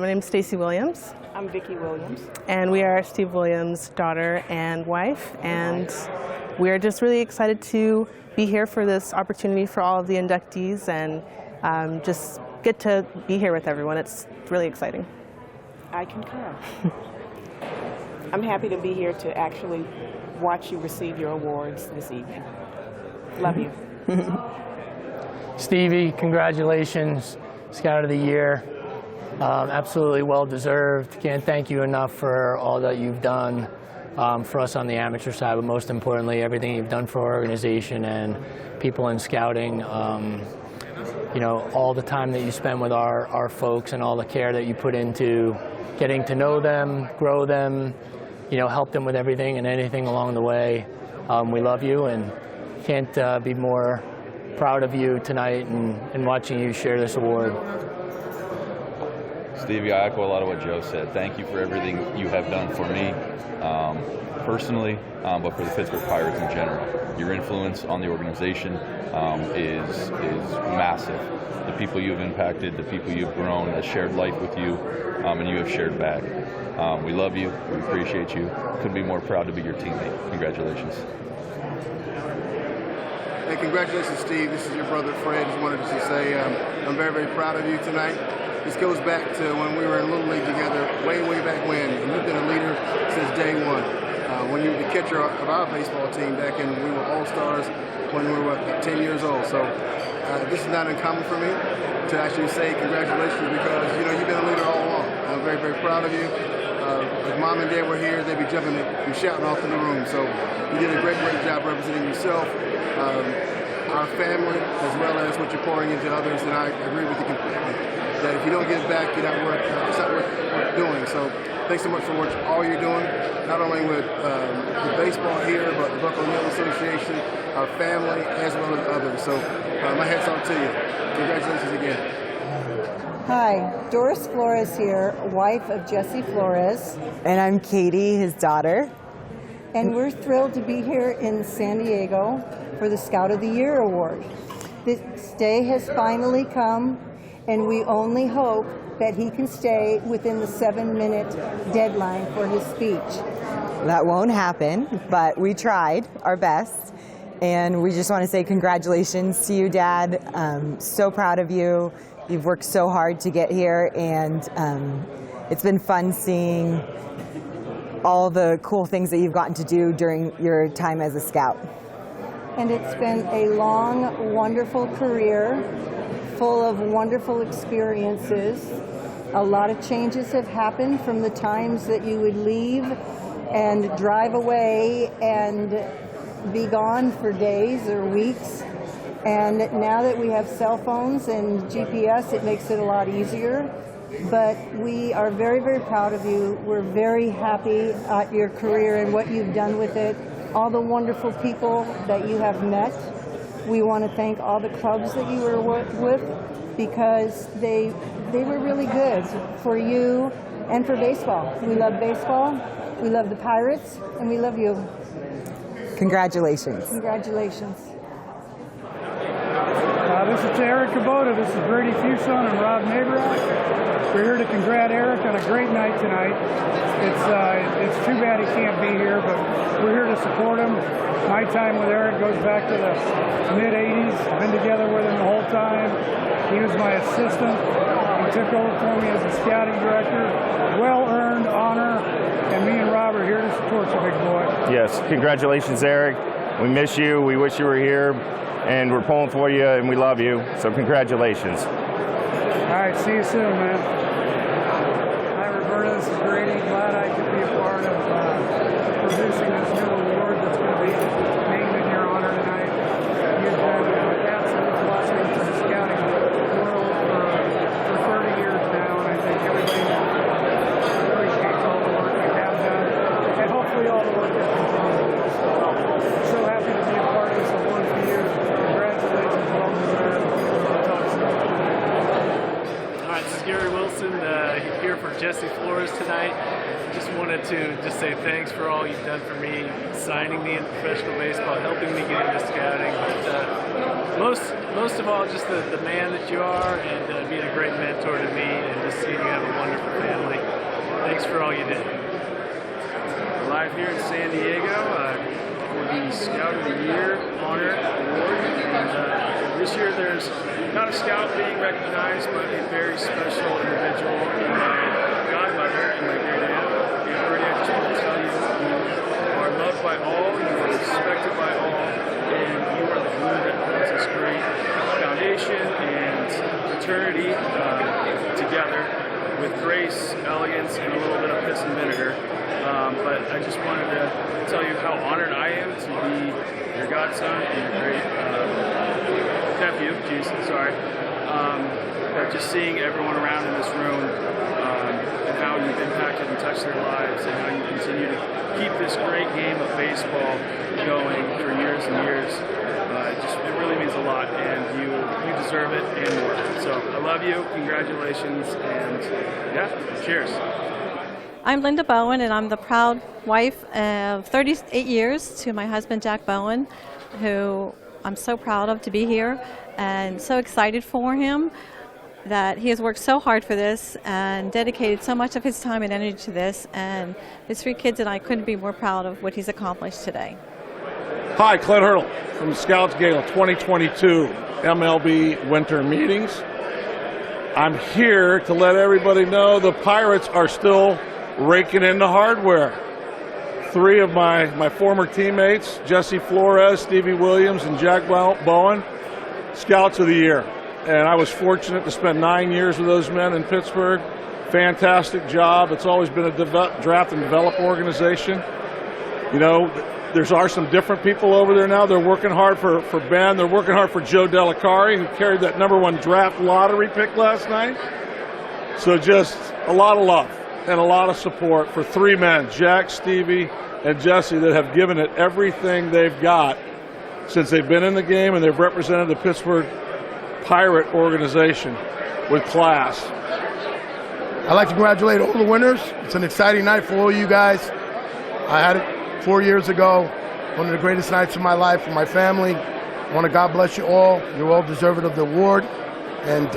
My name's Stacy Williams. I'm Vicki Williams. And we are Steve Williams' daughter and wife. And we're just really excited to be here for this opportunity for all of the inductees and just get to be here with everyone. It's really exciting. I concur. I'm happy to be here to actually watch you receive your awards this evening. Love you. Stevie, congratulations, Scout of the Year. Absolutely well-deserved. Can't thank you enough for all that you've done for us on the amateur side, but most importantly, everything you've done for our organization and people in scouting. You know, all the time that you spend with our folks and all the care that you put into getting to know them, grow them, you know, help them with everything and anything along the way. We love you and can't be more proud of you tonight and watching you share this award. Stevie, I echo a lot of what Joe said. Thank you for everything you have done for me personally, but for the Pittsburgh Pirates in general. Your influence on the organization is massive. The people you have impacted, the people you've grown, has shared life with you, and you have shared back. We love you. We appreciate you. Couldn't be more proud to be your teammate. Congratulations. Hey, congratulations, Steve. This is your brother, Fred. Just wanted to say I'm very, very proud of you tonight. This goes back to when we were in Little League together, way, way back when. And you've been a leader since day one. When you were the catcher of our baseball team back in, we were all-stars when we were 10 years old. So this is not uncommon for me to actually say congratulations because, you know, you've been a leader all along. I'm very, very proud of you. If Mom and Dad were here, they'd be jumping and shouting off in the room. So you did a great, great job representing yourself, our family, as well as what you're pouring into others. And I agree with you completely that if you don't give back, it's not worth doing. So thanks so much for all you're doing, not only with the baseball here, but the Buffalo Mill Association, our family, as well as others. So my hat's off to you. Congratulations again. Hi, Doris Flores here, wife of Jesse Flores. And I'm Katie, his daughter. And we're thrilled to be here in San Diego for the Scout of the Year Award. This day has finally come, and we only hope that he can stay within the 7-minute deadline for his speech. That won't happen, but we tried our best. And we just want to say congratulations to you, Dad. So proud of you. You've worked so hard to get here, and it's been fun seeing all the cool things that you've gotten to do during your time as a Scout. And it's been a long, wonderful career, full of wonderful experiences. A lot of changes have happened from the times that you would leave and drive away and be gone for days or weeks. And now that we have cell phones and GPS, it makes it a lot easier. But we are very, very proud of you. We're very happy at your career and what you've done with it. All the wonderful people that you have met. We want to thank all the clubs that you were with because they were really good for you and for baseball. We love baseball, we love the Pirates, and we love you. Congratulations. Congratulations. This is Eric Kubota. This is Brady Fuson and Rob Neighborough. We're here to congratulate Eric on a great night tonight. It's too bad he can't be here, but we're here to support him. My time with Eric goes back to the mid-'80s. I've been together with him the whole time. He was my assistant. He took over for me as the scouting director. Well-earned honor, and me and Rob are here to support you, big boy. Yes, congratulations, Eric. We miss you. We wish you were here, and we're pulling for you, and we love you. So congratulations. All right, see you soon, man. Hi, Roberta. This is Brady. Glad I could be a part of producing this new award. just wanted to say thanks for all you've done for me, signing me into professional baseball, helping me get into scouting. But most of all, just the man that you are, and being a great mentor to me, and just seeing you have a wonderful family. Thanks for all you did. Live here in San Diego for the Scout of the Year honor award. And this year there's not a scout being recognized, but a very special individual, my godmother and my great aunt. And Bertie, I just want to tell you, you are loved by all, you are respected by all, and you are the glue that holds this great foundation and fraternity together with grace, elegance, and a little bit of piss and vinegar. But I just wanted to tell you how honored I am to be your godson and your great nephew, but just seeing everyone around in this room and how you've impacted and touched their lives, and how you continue to keep this great game of baseball going for years and years. It really means a lot, and you deserve it and more. So I love you, congratulations, and yeah, cheers. I'm Linda Bowen, and I'm the proud wife of 38 years to my husband, Jack Bowen, who I'm so proud of to be here and so excited for him that he has worked so hard for this and dedicated so much of his time and energy to this. And his 3 kids and I couldn't be more proud of what he's accomplished today. Hi, Clint Hurdle from Scouts Gala 2022 MLB Winter Meetings. I'm here to let everybody know the Pirates are still raking in the hardware. 3 of my former teammates, Jesse Flores, Stevie Williams, and Jack Bowen, Scouts of the Year. And I was fortunate to spend 9 years with those men in Pittsburgh. Fantastic job. It's always been a draft and develop organization. You know, are some different people over there now. They're working hard for Ben. They're working hard for Joe Delicari, who carried that #1 draft lottery pick last night. So just a lot of love and a lot of support for 3 men, Jack, Stevie, and Jesse, that have given it everything they've got since they've been in the game, and they've represented the Pittsburgh Pirate organization with class. I'd like to congratulate all the winners. It's an exciting night for all you guys. I had it 4 years ago, one of the greatest nights of my life with my family. I want to God bless you all. You're all deserving of the award. And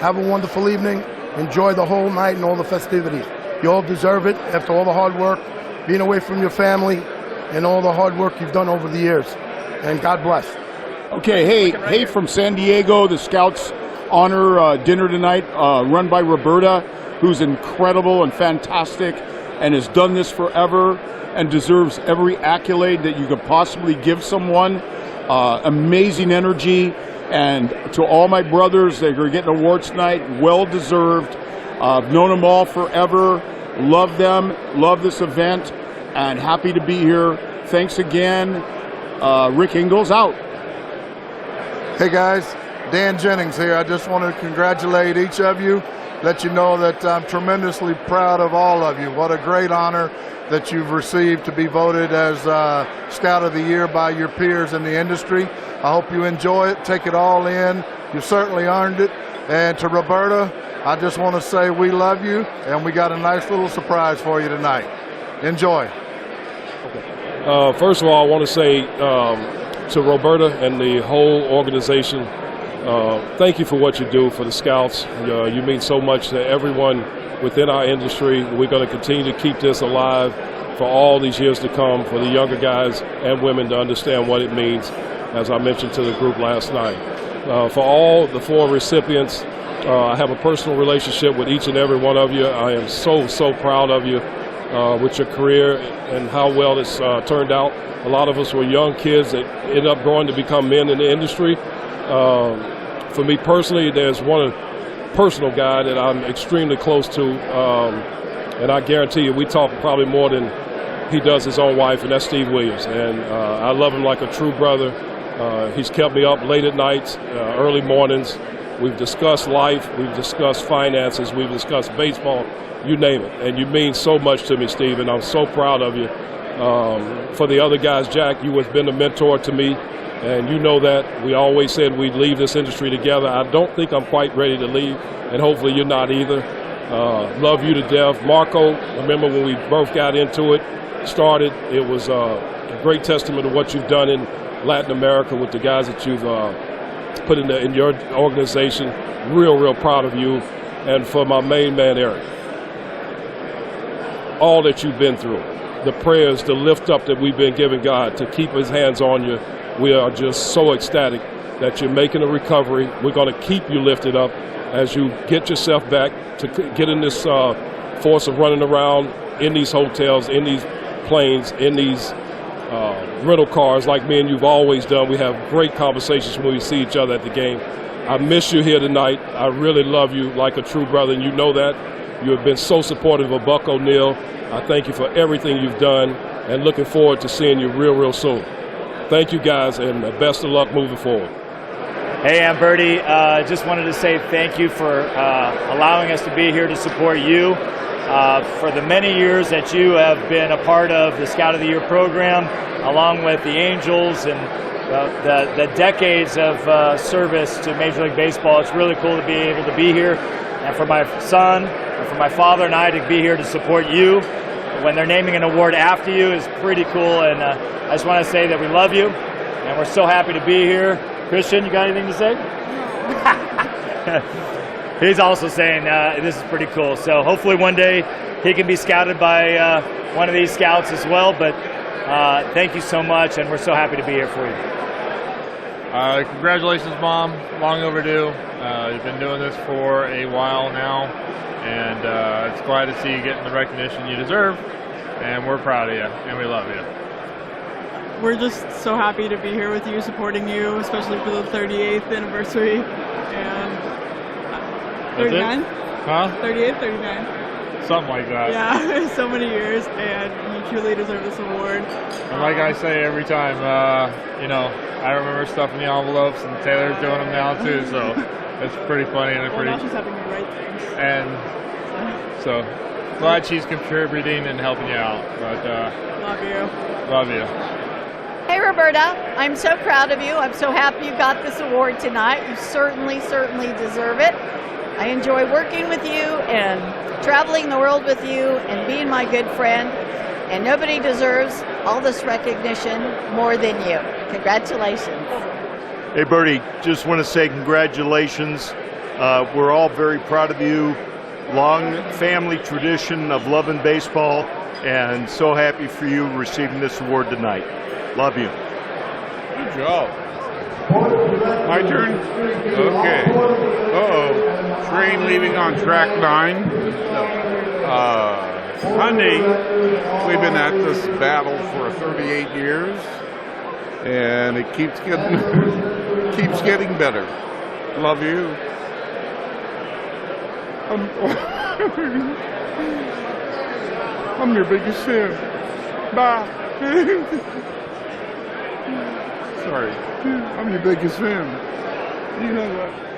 have a wonderful evening. Enjoy the whole night and all the festivities. You all deserve it after all the hard work, being away from your family, and all the hard work you've done over the years. And God bless. Okay, hey from San Diego, the Scouts Honor dinner tonight, run by Roberta, who's incredible and fantastic and has done this forever and deserves every accolade that you could possibly give someone. Amazing energy. And to all my brothers that are getting awards tonight, well deserved. I've known them all forever, love them, love this event, and happy to be here. Thanks again. Rick Ingalls out. Hey guys, Dan Jennings here. I just want to congratulate each of you, let you know that I'm tremendously proud of all of you. What a great honor that you've received to be voted as Scout of the Year by your peers in the industry. I hope you enjoy it, take it all in. You certainly earned it. And to Roberta, I just want to say we love you, and we got a nice little surprise for you tonight. Enjoy. First of all, I want to say to Roberta and the whole organization, thank you for what you do for the Scouts. You mean so much to everyone within our industry. We're going to continue to keep this alive for all these years to come, for the younger guys and women to understand what it means, as I mentioned to the group last night. For all the 4 recipients, I have a personal relationship with each and every one of you. I am so proud of you with your career and how well it's turned out. A lot of us were young kids that ended up growing to become men in the industry. For me personally, there's one personal guy that I'm extremely close to, and I guarantee you we talk probably more than he does his own wife, and that's Steve Williams. And I love him like a true brother. He's kept me up late at nights, early mornings. We've discussed life, we've discussed finances, we've discussed baseball, you name it. And you mean so much to me, Steve, and I'm so proud of you. For the other guys, Jack, you have been a mentor to me, and you know that. We always said we'd leave this industry together. I don't think I'm quite ready to leave, and hopefully you're not either. Love you to death. Marco, remember when we both got into it, started, it was a great testament to what you've done in Latin America with the guys that you've put in your organization. Real proud of you. And for my main man, Eric, all that you've been through, the prayers, the lift up that we've been giving God to keep his hands on you, we are just so ecstatic that you're making a recovery. We're going to keep you lifted up as you get yourself back to get in this force of running around in these hotels, in these planes, in these rental cars like me and you've always done. We have great conversations when we see each other at the game. I miss you here tonight. I really love you like a true brother, and you know that. You have been so supportive of Buck O'Neil. I thank you for everything you've done and looking forward to seeing you real soon. Thank you guys, and best of luck moving forward. Hey, I'm Bertie. Just wanted to say thank you for allowing us to be here to support you. For the many years that you have been a part of the Scout of the Year program, along with the Angels and the decades of service to Major League Baseball. It's really cool to be able to be here, and for my son and for my father and I to be here to support you when they're naming an award after you is pretty cool. And I just want to say that we love you and we're so happy to be here. Christian, you got anything to say? He's also saying this is pretty cool. So hopefully one day he can be scouted by one of these scouts as well. But thank you so much, and we're so happy to be here for you. Congratulations, Mom. Long overdue. You've been doing this for a while now, and it's glad to see you getting the recognition you deserve, and we're proud of you, and we love you. We're just so happy to be here with you, supporting you, especially for the 38th anniversary, and 39? Huh? 38, 39. Something like that. Yeah, so many years, and you truly deserve this award. And like I say every time, I remember stuffing the envelopes, and Taylor's doing them now too, so it's pretty funny and Now she's having me write things. And so glad she's contributing and helping you out. But love you. Love you. Hey Roberta, I'm so proud of you. I'm so happy you got this award tonight. You certainly deserve it. I enjoy working with you and traveling the world with you and being my good friend. And nobody deserves all this recognition more than you. Congratulations. Hey Bertie, just want to say congratulations. We're all very proud of you. Long family tradition of loving baseball, and so happy for you receiving this award tonight. Love you. Good job. My turn? Okay. Uh-oh. Train leaving on track 9. Hyundai, we've been at this battle for 38 years, and it keeps getting better. Love you. I'm your biggest fan. Bye. Sorry. I'm your biggest fan. You know that.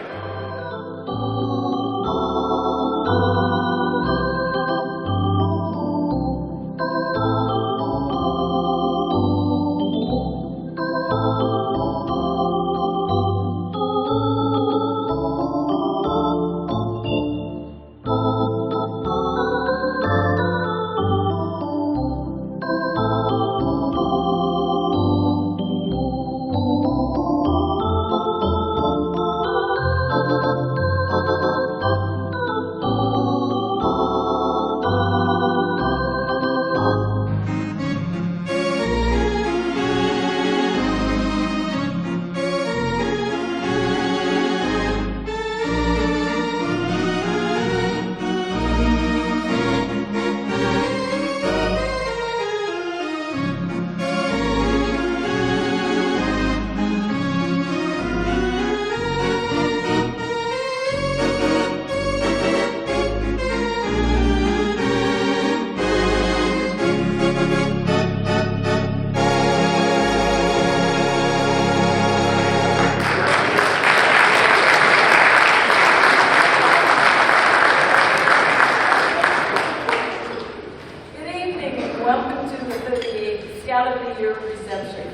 Scout of the Year reception.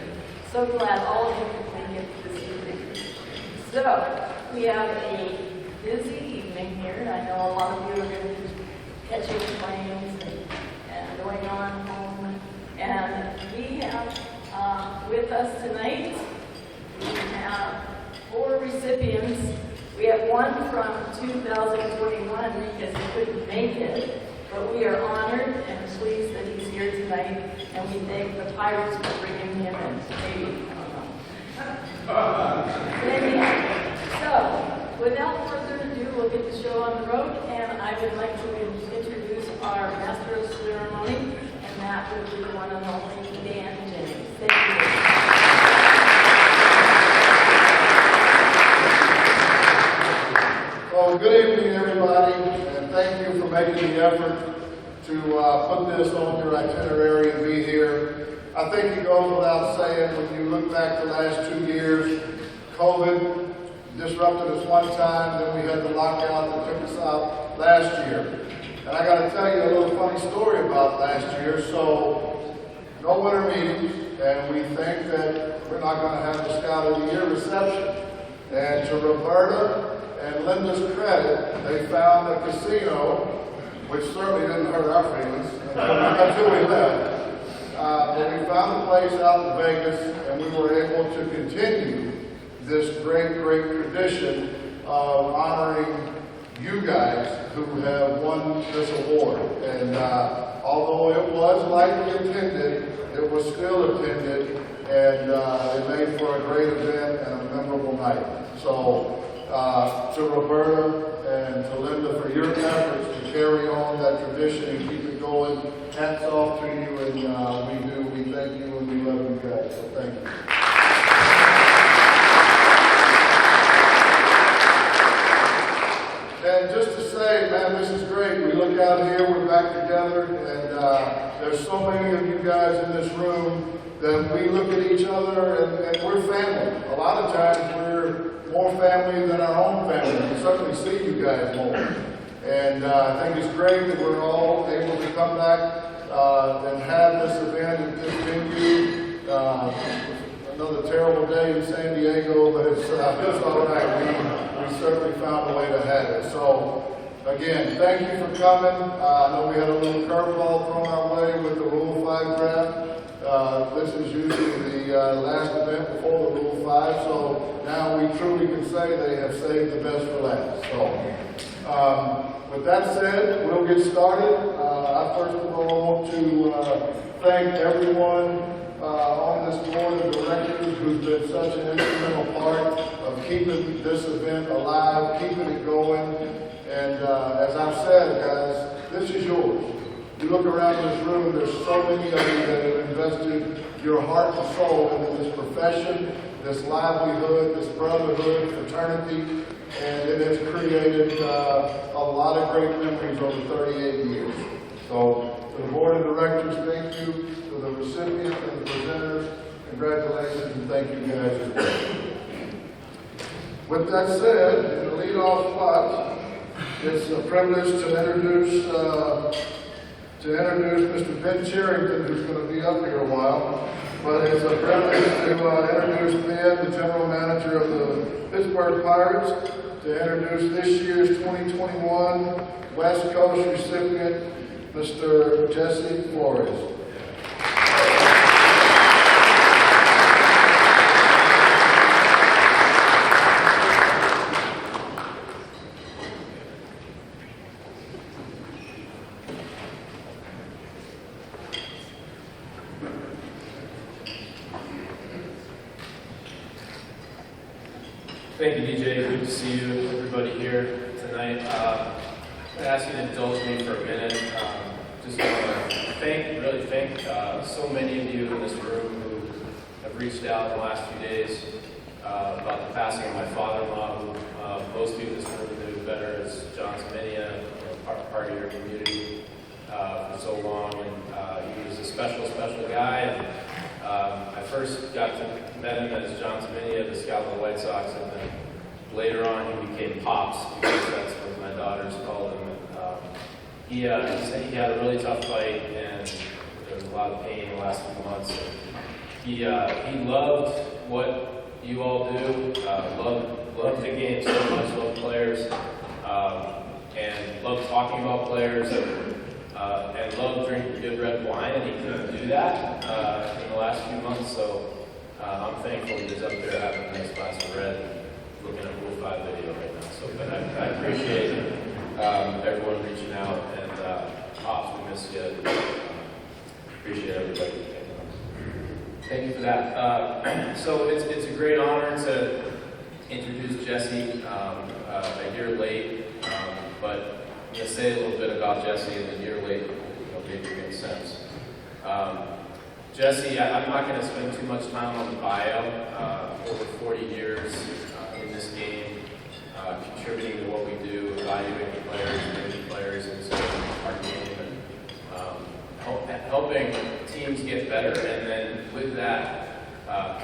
So glad all of you could make it this evening. So, we have a busy evening here, and I know a lot of you are going to catching planes and going on home. And we have with us tonight, we have 4 recipients. We have one from 2021 because he couldn't make it, but we are honored and pleased that he's here tonight, and we thank the Pirates for bringing him in. Maybe, so, without further ado, we'll get the show on the road, and I would like to introduce our Master of Ceremony, and that would be the one and only Dan Jennings. Thank you. Well, good evening, everybody, and thank you for making the effort to put this on your itinerary and be here. I think it goes without saying, when you look back the last 2 years, COVID disrupted us one time, then we had the lockout that took us out last year. And I got to tell you a little funny story about last year. So, no winter meetings, and we think that we're not going to have the Scout of the Year reception. And to Roberta and Linda's credit, they found a casino, which certainly didn't hurt our feelings until we left. But we found a place out in Vegas, and we were able to continue this great tradition of honoring you guys who have won this award. And although it was lightly attended, it was still attended, and it made for a great event and a memorable night. So to Roberta and to Linda for your efforts to carry on that tradition and keep it going, hats off to you, and we thank you and we love you guys. So thank you. And just to say, man, this is great. We look out here, we're back together, and there's so many of you guys in this room that we look at each other and we're family. A lot of times we're more family than our own family. We certainly see you guys more. And I think it's great that we're all able to come back and have this event at this venue. Another terrible day in San Diego, but it's all right. We certainly found a way to have it. So, again, thank you for coming. I know we had a little curveball thrown our way with the Rule 5 draft. This is usually the last event before the Rule 5, so now we truly can say they have saved the best for last. So, with that said, we'll get started. I first of all want to thank everyone on this board of directors who's been such an instrumental part of keeping this event alive, keeping it going. And as I've said, guys, this is yours. You look around this room, there's so many of you that have invested your heart and soul into this profession, this livelihood, this brotherhood, fraternity, and it has created a lot of great memories over 38 years. So, to the board of directors, thank you. To the recipients and the presenters, congratulations and thank you guys as well. With that said, in the lead-off spot, it's a privilege to introduce Mr. Ben Cherington, who's going to be up here a while. But it's a privilege to introduce Ben, the general manager of the Pittsburgh Pirates, to introduce this year's 2021 West Coast recipient, Mr. Jesse Flores. Thank you, DJ. Good to see you, everybody here tonight. I'm going to ask you to indulge me for a minute. Just want to really thank so many of you in this room who have reached out in the last few days about the passing of my father-in-law, who most of you in this room knew better as John Zaminia, part of your community for so long. And he was a special guy. And I first got to met him as John Zaminia, the scout of the White Sox, and then later on he became Pops, because that's what my daughters called him. He said he had a really tough fight, and there was a lot of pain the last few months. He loved what you all do, loved the game so much, loved players, and loved talking about players and loved drinking good red wine, and he couldn't do that in the last few months. So I'm thankful he's up there having a nice glass of red, looking at Rule 5 video right now. So, but I appreciate everyone reaching out, and Pops, we miss you. Appreciate everybody. Thank you for that. So it's a great honor to introduce Jesse a year late, but I'm going to say a little bit about Jesse and a year late, maybe it makes sense. Jesse, I'm not going to spend too much time on the bio. Over 40 years in this game, contributing to what we do, evaluating players, bringing players into our game, and helping teams get better. And then with that,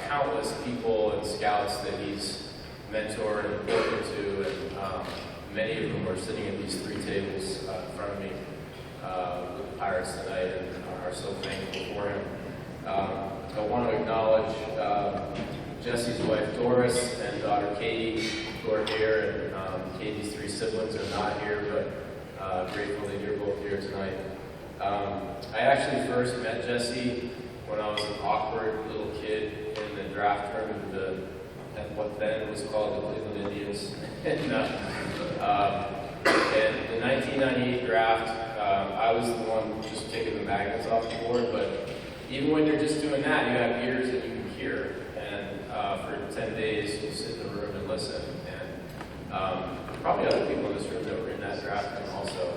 countless people and scouts that he's mentored and spoken to, and many of them are sitting at these three tables in front of me with the Pirates tonight, and are so thankful for him. I want to acknowledge Jesse's wife Doris and daughter Katie, who are here, and Katie's three siblings are not here, but grateful that you're both here tonight. I actually first met Jesse when I was an awkward little kid in the draft room at what then was called the Cleveland Indians. And in the 1998 draft, I was the one just taking the magnets off the board, but even when you're just doing that, you have ears that you can hear, and for 10 days you sit in the room and listen. And probably other people in this room that were in that draft room also.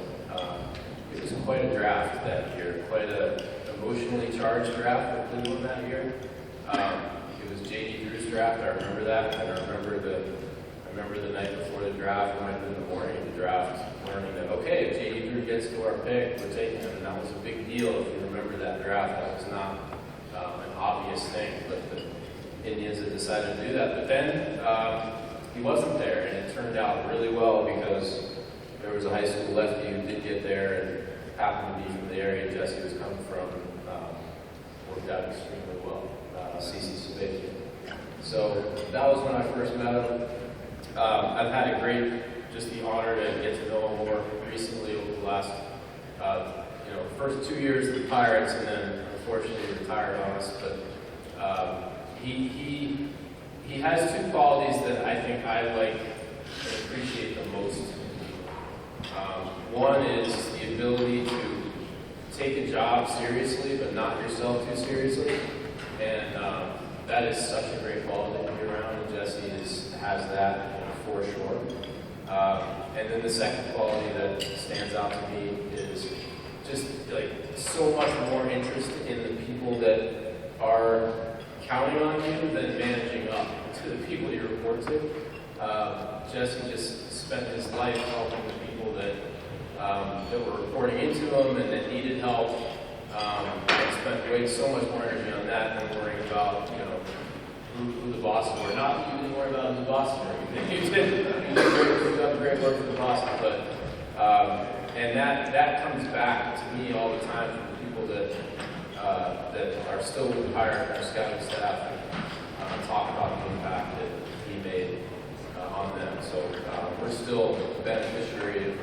It was quite a draft that year, quite an emotionally charged draft for Cleveland that year. It was J.D. Drew's draft, I remember that, and I remember the night before the draft, and in the morning of the draft, learning that, okay, if J.D. Drew gets to our pick, we're taking him, and that was a big deal. If you remember that draft, that was not an obvious thing, but the Indians had decided to do that. But then he wasn't there, and it turned out really well because there was a high school lefty who did get there and happened to be from the area Jesse was coming from, worked out extremely well, CC Sabathia. So that was when I first met him. I've had just the honor to get to know him more recently over the last, first 2 years of the Pirates, and then unfortunately retired on us. But he has two qualities that I think I like and appreciate the most. One is the ability to take a job seriously, but not yourself too seriously, and that is such a great quality to be around. And Jesse has that for sure. And then the second quality that stands out to me is just like so much more interest in the people that are counting on you than managing up to the people you report to. Jesse just spent his life helping the people that were reporting into him and that needed help, and spent way so much more energy on that than worrying about who the bosses were. Not even worry about who the bosses were. You've done great work for the bosses, but and that comes back to me all the time from the people that are still with the Pirates and our scouting staff, and talk about the impact that he made on them. So we're still a beneficiary of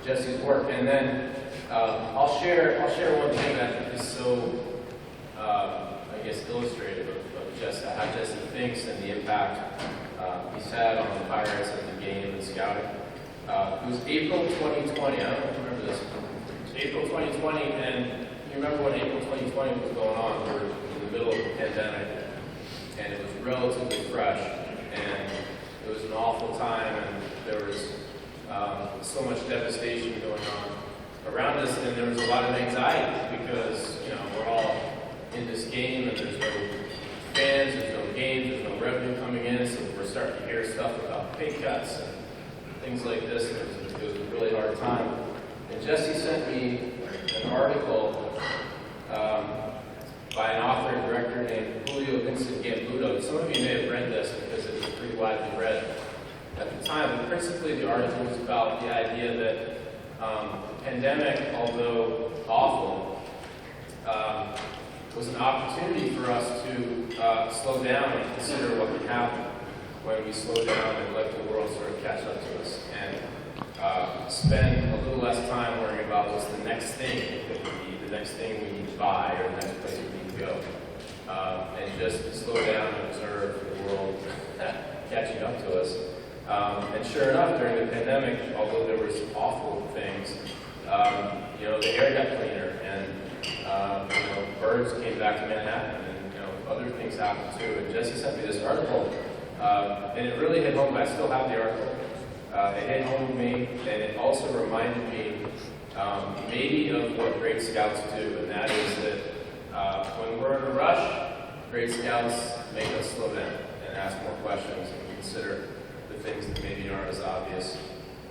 Jesse's work. And then I'll share one thing that I think is so illustrative of just how Jesse thinks and the impact he's had on the Pirates and the game and scouting. It was April 2020. I don't know if you remember this. April 2020, and you remember when April 2020 was going on? We were in the middle of the pandemic, and it was relatively fresh, and it was an awful time, and there was so much devastation going on around us, and there was a lot of anxiety because we're all in this game, and there's no fans, there's no games, there's no revenue coming in, so we're starting to hear stuff about pay cuts and things like this. It was a really hard time. And Jesse sent me an article by an author and director named Julio Vincent Gambudo. Some of you may have read this because it was pretty widely read at the time, but principally the article was about the idea that the pandemic, although awful, was an opportunity for us to slow down and consider what could happen when we slow down and let the world sort of catch up to us. And spend a little less time worrying about what's the next thing that we need, the next thing we need to buy, or the next place we need to go. And just slow down and observe the world catching up to us. And sure enough, during the pandemic, although there were some awful things, the air got cleaner, and birds came back to Manhattan, and other things happened too. And Jesse sent me this article, and it really hit home. I still have the article. It hit home with me, and it also reminded me maybe of what Great Scouts do, and that is that when we're in a rush, Great Scouts make us slow down and ask more questions and consider the things that maybe aren't as obvious,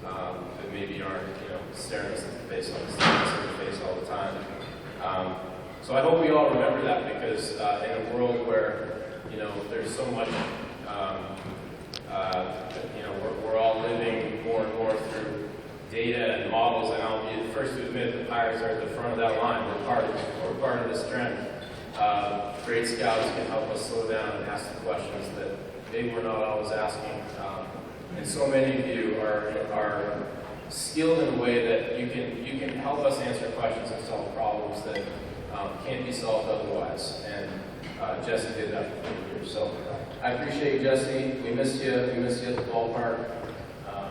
that maybe aren't staring us in the face all the time. So I hope we all remember that, because in a world where there's so much, we're all living more and more through data and models, and I'll be the first to admit the Pirates are at the front of that line. We're part of this trend. Great Scouts can help us slow down and ask the questions that maybe we're not always asking. And so many of you are skilled in a way that you can help us answer questions and solve problems that can't be solved otherwise. And Jesse did that for 4 years. So I appreciate you, Jesse. We miss you. We miss you at the ballpark.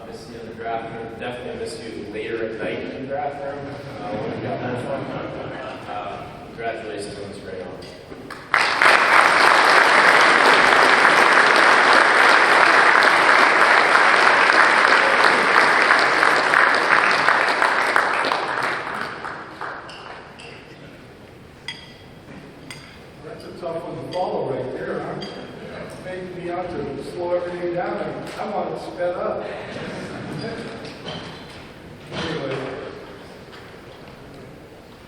Miss you in the draft room. Definitely miss you later at night in the draft room when we got more fun. Congratulations on this great honor. That's a tough one to follow right there, huh? Making me out to slow everything down. I want it sped up. Anyway,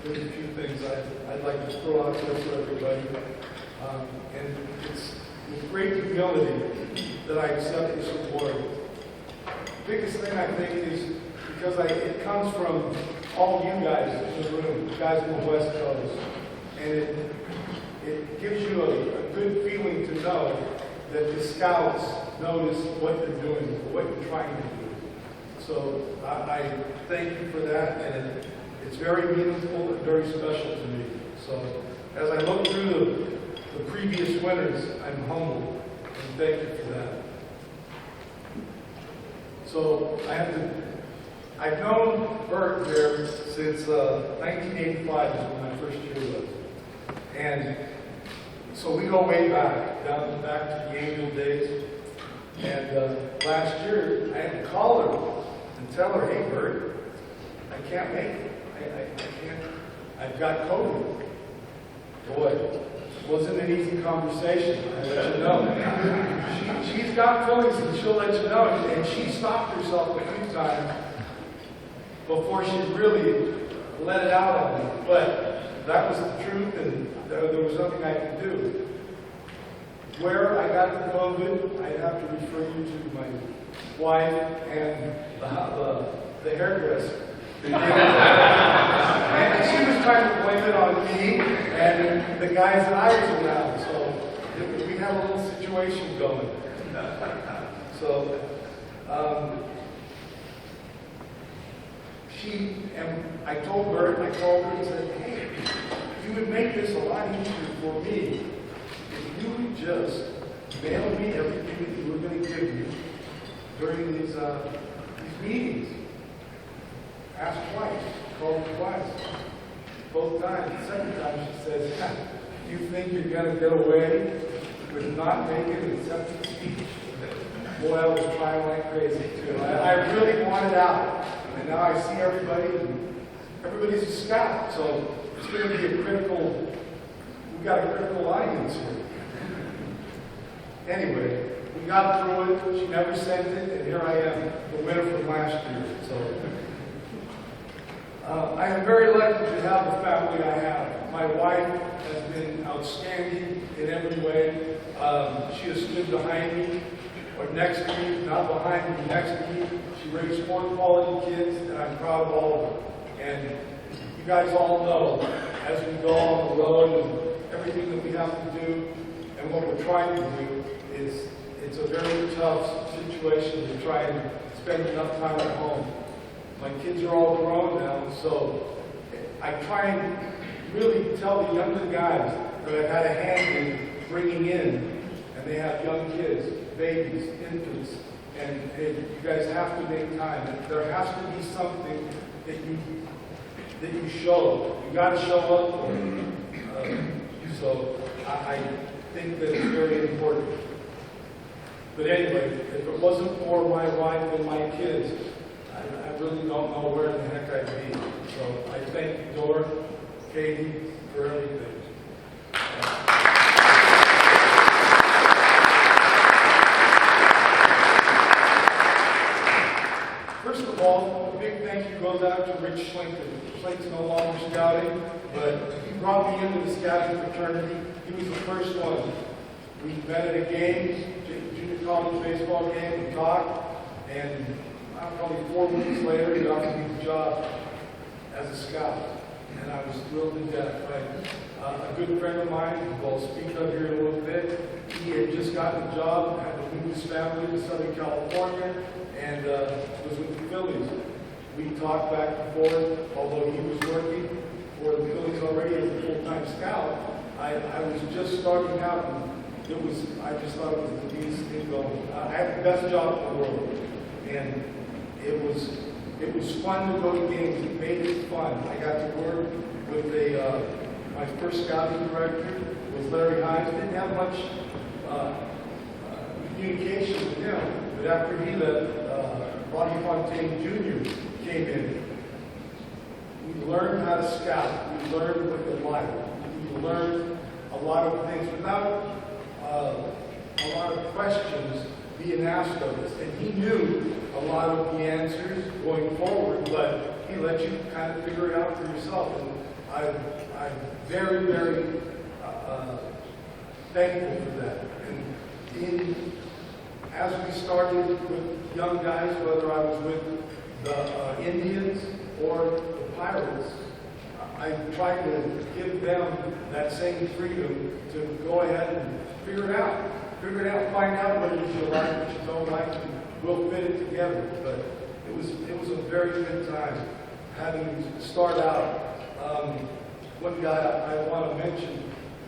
there's a few things I'd like to throw out there for everybody. And it's with great humility that I accept this award. The biggest thing I think is because it comes from all you guys in the room, guys from the West Coast. And it gives you a good feeling to know that the Scouts notice what you're doing, what you're trying to do. So I thank you for that, and it's very meaningful and very special to me. So as I look through the previous winners, I'm humbled, and thank you for that. So I've known Bert here since 1985 is when my first year was. And so we go way back to the Angel days. And last year, I had to call her and tell her, hey, Bert, I can't make it. I can't. I've got COVID. Boy, it wasn't an easy conversation. I let you know. She's got feelings, and she'll let you know. And she stopped herself a few times before she really let it out on me. But that was the truth, and there was nothing I could do. Where I got the COVID, I have to refer you to my wife and the hairdresser. And she was trying to blame it on me and the guys that I was around. So we had a little situation going. So I told Bert, I called her and said, hey, you would make this a lot easier for me if you would just mail me everything that you were going to give me during these meetings. Ask twice, call me twice. Both times. The second time she says, you think you're going to get away with not making an acceptance speech? Boy, I was trying like crazy too. I really wanted out. And now I see everybody's a scout, so it's going to be a critical, we've got a critical audience here. Anyway, we got through it, she never sent it, and here I am, the winner from last year. So I am very lucky to have the family I have. My wife has been outstanding in every way. She has stood behind me, or next to me, not behind me, next to me. She raised 4 quality kids, and I'm proud of all of them. And you guys all know, as we go on the road and everything that we have to do, and what we're trying to do, it's a very tough situation to try and spend enough time at home. My kids are all grown now, so I try and really tell the younger guys that I've had a hand in bringing in, and they have young kids, babies, infants, and hey, you guys have to make time. There has to be something that you show. You got to show up for it. So I think that it's very important. But anyway, if it wasn't for my wife and my kids, I really don't know where the heck I'd be. So I thank Dora, Katie, for everything. First of all, a big thank you goes out to Rich Schlinken. Schlinken's no longer scouting, but he brought me into the scouting fraternity. He was the first one. We met at a game, junior college baseball game, we talked, and probably 4 weeks later, he offered me the job as a scout. And I was thrilled to death. A good friend of mine, who I'll speak of here in a little bit, he had just gotten a job, had to move his family to Southern California, and was with the Phillies. We talked back and forth, although he was working for the Phillies already as a full-time scout. I was just starting out, and I just thought it was the neatest thing going. I had the best job in the world, and it was fun to go to games. It made it fun. I got to work with my first scouting director was Larry Hines. Didn't have much communication with him, but after he left, Ronnie Fontaine Jr. came in. We learned how to scout. We learned what they like. We learned a lot of things without a lot of questions being asked of us. And he knew a lot of the answers going forward, but he let you kind of figure it out for yourself. And I'm very, very thankful for that. And as we started with young guys, whether I was with the Indians or the Pirates, I tried to give them that same freedom to go ahead and figure it out. Figure it out, find out what it is you like, what you don't like, and we'll fit it together. But it was a very good time having start out. One guy I want to mention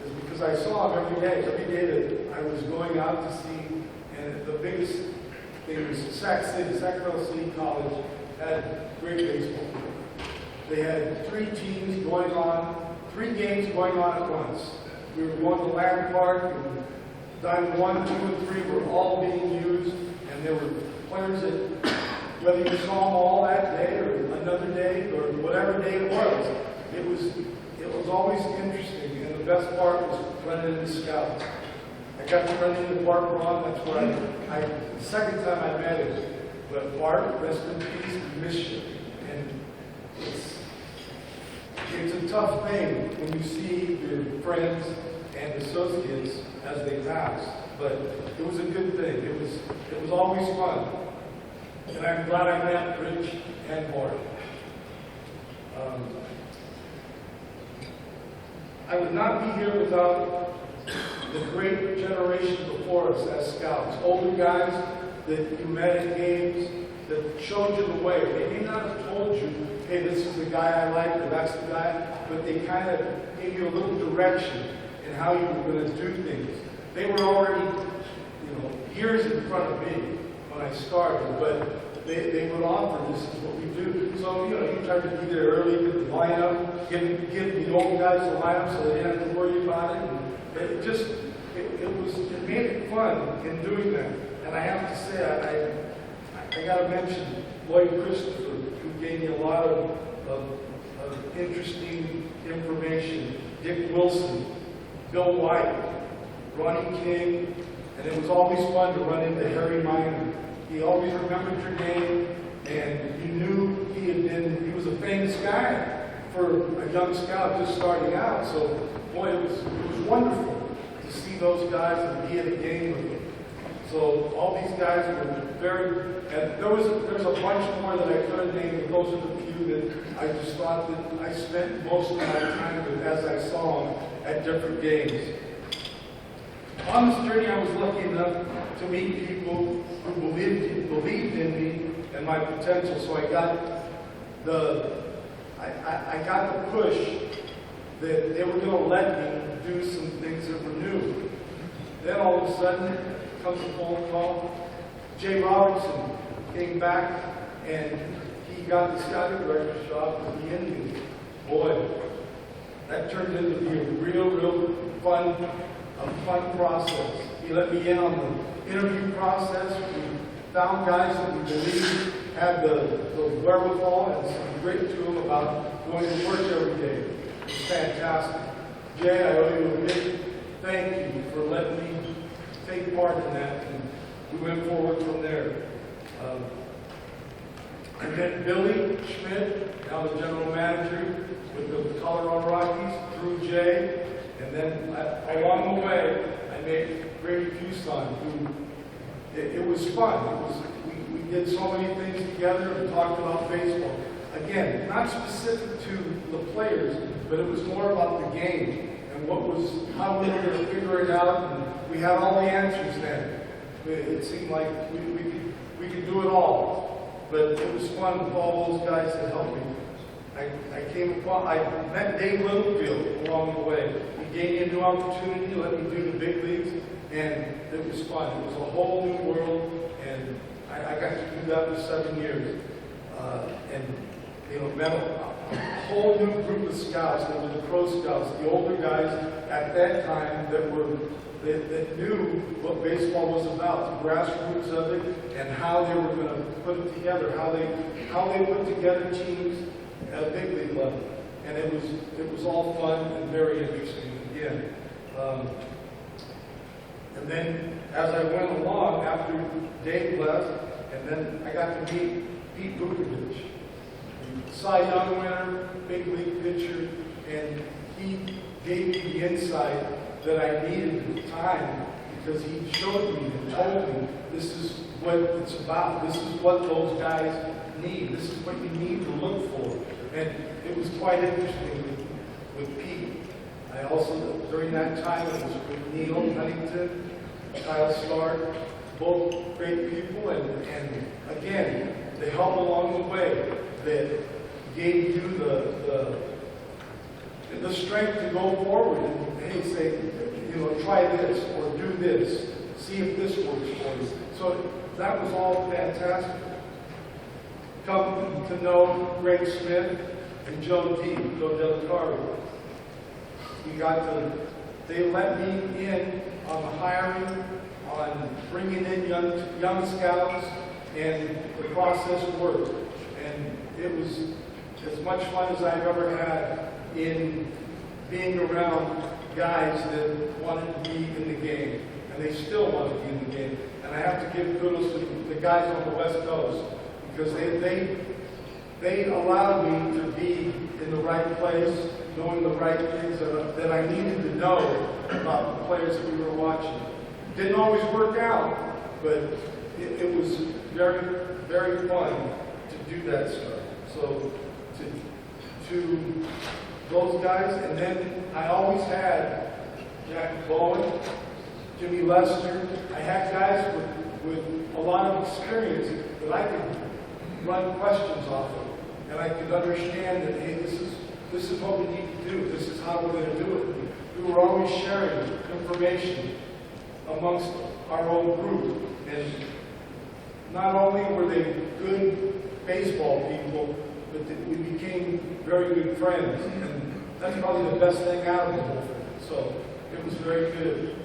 is because I saw him every day that I was going out to see, and the biggest thing was Sacramento City College had great baseball. They had 3 games going on at once. We were going to Land Park, and Diamond 1, 2, and 3 were all being used, and there were players that, whether you saw them all that day or another day or whatever day it was always interesting. And the best part was running into scouts. I got to run into Bart Braun. That's where the second time I met him. But Bart, rest in peace, we miss you. And it's a tough thing when you see your friends and associates as they pass. But it was a good thing. It was always fun. And I'm glad I met Rich and Bart. I would not be here without the great generation before us as scouts. Older guys that you met at games that showed you the way. They may not have told you, hey, this is the guy I like, or that's the guy, but they kind of gave you a little direction in how you were going to do things. They were already, years in front of me when I started, but they would offer, this is what we do. So, you tried to be there early, get the lineup, give the old guys the lineup so they didn't have to worry about it. And it made it fun in doing that. And I have to say, I got to mention Lloyd Christopher, who gave me a lot of interesting information. Dick Wilson, Bill White, Ronnie King, and it was always fun to run into Harry Miner. He always remembered your name, and you knew he was a famous guy for a young scout just starting out. So, boy, it was wonderful to see those guys and be at a game with them. So all these guys were very, and there's a bunch more that I could have named, but those are the few that I just thought that I spent most of my time with as I saw them at different games. On this journey, I was lucky enough to meet people who believed in me and my potential. So I got I got the push that they were going to let me do some things that were new. Then all of a sudden comes a phone call. Jay Robertson came back and he got the scouting director's job with the Indians. Boy, that turned into be a real fun process. He let me in on the interview process. We found guys that we believed had the wherewithal and some grit to them about going to work every day. It was fantastic. Jay, I owe you a big thank you for letting me take part in that, and we went forward from there. I met Billy Schmidt, now the general manager with the Colorado Rockies, through Jay, and then along the way, I met Grady Fuson, who it was fun. We did so many things together and talked about baseball. Again, not specific to the players, but it was more about the game and how we were going to figure it out. And we had all the answers then. It seemed like we could do it all, but it was fun with all those guys that helped me. I met Dave Littlefield along the way. He gave me a new opportunity, let me do the big leagues, and it was fun. It was a whole new world, and I got to do that for 7 years. And met a whole new group of scouts. There were the pro scouts, the older guys at that time that knew what baseball was about, the grassroots of it, and how they were going to put it together, how they put together teams at a big league level. And it was all fun and very interesting again. And then as I went along, after Dave left, and then I got to meet Pete Vukovich, Cy Young winner, big league pitcher, and he gave me the insight that I needed at the time, because he showed me and told me this is what it's about. This is what those guys need. This is what you need to look for. And it was quite interesting with Pete. I also, during that time, it was with Neil Huntington, Kyle Stark, both great people, and again, they helped along the way that gave you the strength to go forward and hey, say, try this or do this, see if this works for you. So that was all fantastic. Come to know Greg Smith and Joe Del Caro. They let me in on the hiring, on bringing in young scouts, and the process worked. And it was as much fun as I've ever had in being around guys that wanted to be in the game, and they still want to be in the game. And I have to give kudos to the guys on the West Coast, because they allowed me to be in the right place, knowing the right things that I needed to know about the players that we were watching. Didn't always work out, but it was very, very fun to do that stuff. So to those guys, and then I always had Jack Bowen, Jimmy Lester. I had guys with a lot of experience that I could run questions off of, and I could understand that, hey, this is what we need to do. This is how we're going to do it. We were always sharing information amongst our own group, and not only were they good baseball people, but we became very good friends, and that's probably the best thing out of the whole thing. So it was very good.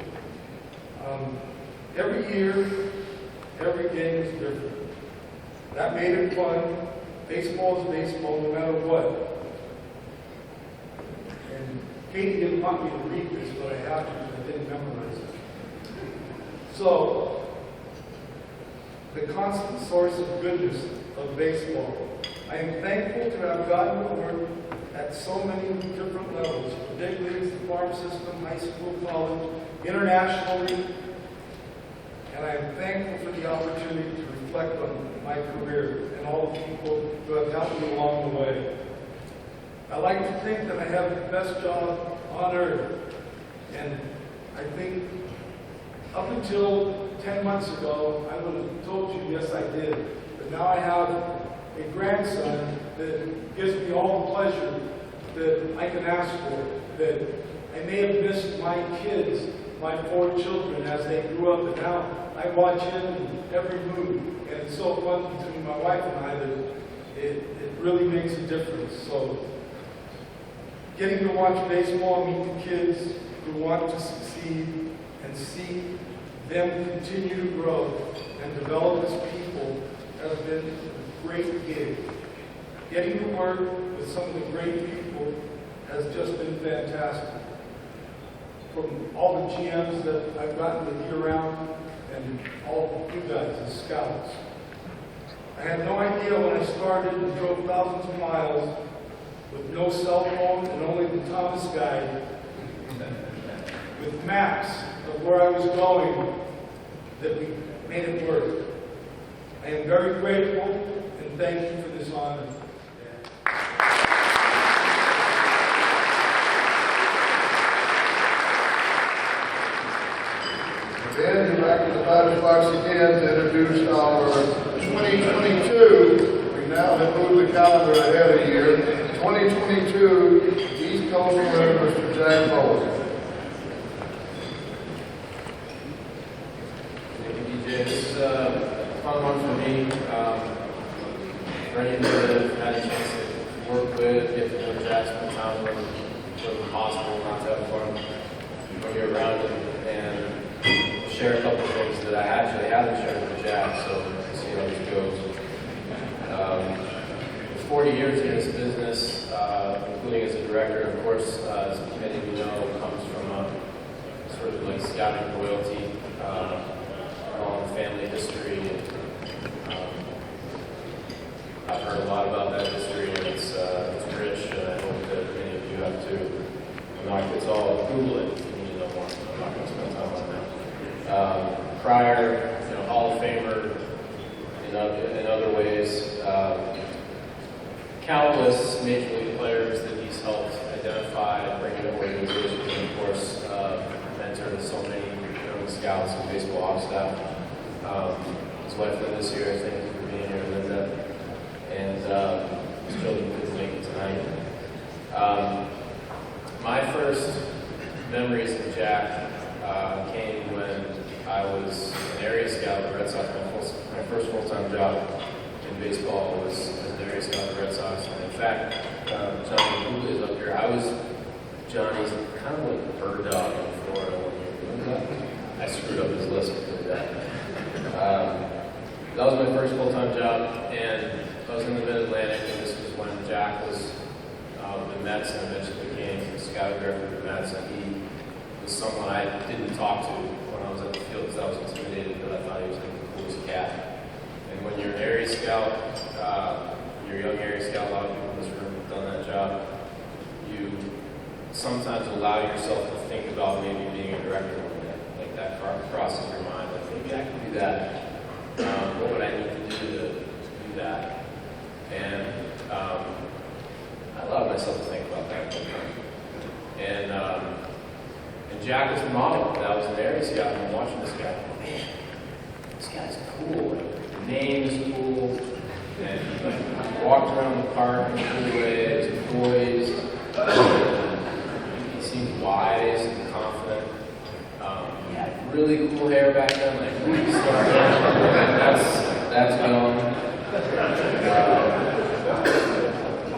Every year, every game is different. That made it fun. Baseball is baseball, no matter what. And Katie didn't want me to read this, but I have to because I didn't memorize it. So, the constant source of goodness of baseball. I am thankful to have gotten to work at so many different levels, the big leagues, the farm system, high school, college, internationally, and I am thankful for the opportunity to reflect on my career and all the people who have helped me along the way. I like to think that I have the best job on earth, and I think up until 10 months ago, I would have told you, yes, I did. But now I have a grandson that gives me all the pleasure that I can ask for, that I may have missed my kids, my 4 children, as they grew up, and now I watch him in every move, and it's so fun between my wife and I that it really makes a difference. So getting to watch baseball, meet the kids who want to succeed, and see them continue to grow and develop as people has been a great gig. Getting to work with some of the great people has just been fantastic. From all the GMs that I've gotten to be around and all of you guys as scouts. I had no idea when I started and drove thousands of miles with no cell phone and only the Thomas guide with maps of where I was going that we made it work. I am very grateful and thank you for this honor. Then we'd like to invite us once again to introduce our 2022. We now have moved the calendar ahead a year. 2022 East Coast winner, Mr. Jack Bowen. Thank you, DJ. This is a fun one for me. For anyone that had a chance to work with, get to know Jack, spend time with him, whenever possible, not to have fun when you're around him, and share a couple of things that I actually haven't shared with Jack, so we'll see how this goes. 40 years in this business, including as a director, of course, as many of you know, comes from a sort of like scouting royalty, long family history. I've heard a lot about that history, and it's rich, and I hope that many of you have too. It's all Google it if you need to know more. I'm not going to spend time on that. Prior, Hall of Famer in other ways. Countless major league players that he's helped identify, bring into organizations, and of course, mentor to so many young scouts and baseball off staff. His wife Linda's here, I think, for being here, Linda, and his children couldn't make it tonight. My first memories of Jack came when I was an area scout at the Red Sox. My first full-time job in baseball was as an area scout at the Red Sox. And in fact, Johnny Cooley is up here. I was Johnny's kind of like bird dog in Florida when we were doing that. I screwed up his list with that. That was my first full-time job, and I was in the Mid-Atlantic, and this was when Jack was the Mets and eventually became the scout director of the Mets, and he was someone I didn't talk to when I was at the field because I was intimidated, but I thought he was like the coolest cat. And when you're an area scout, you're a young area scout, a lot of people in this room have done that job, you sometimes allow yourself to think about maybe being a director one day. Like that crosses your mind, like maybe I can do that. What would I need to do to do that? And I allowed myself to think about that one time. And Jack was the model. That was an area scout, and I'm watching this guy. Oh, man, this guy's cool. The name is cool. And he walked around the park in a cool way. He was poised. He seemed wise and confident. He had really cool hair back then, like really started. That's gone.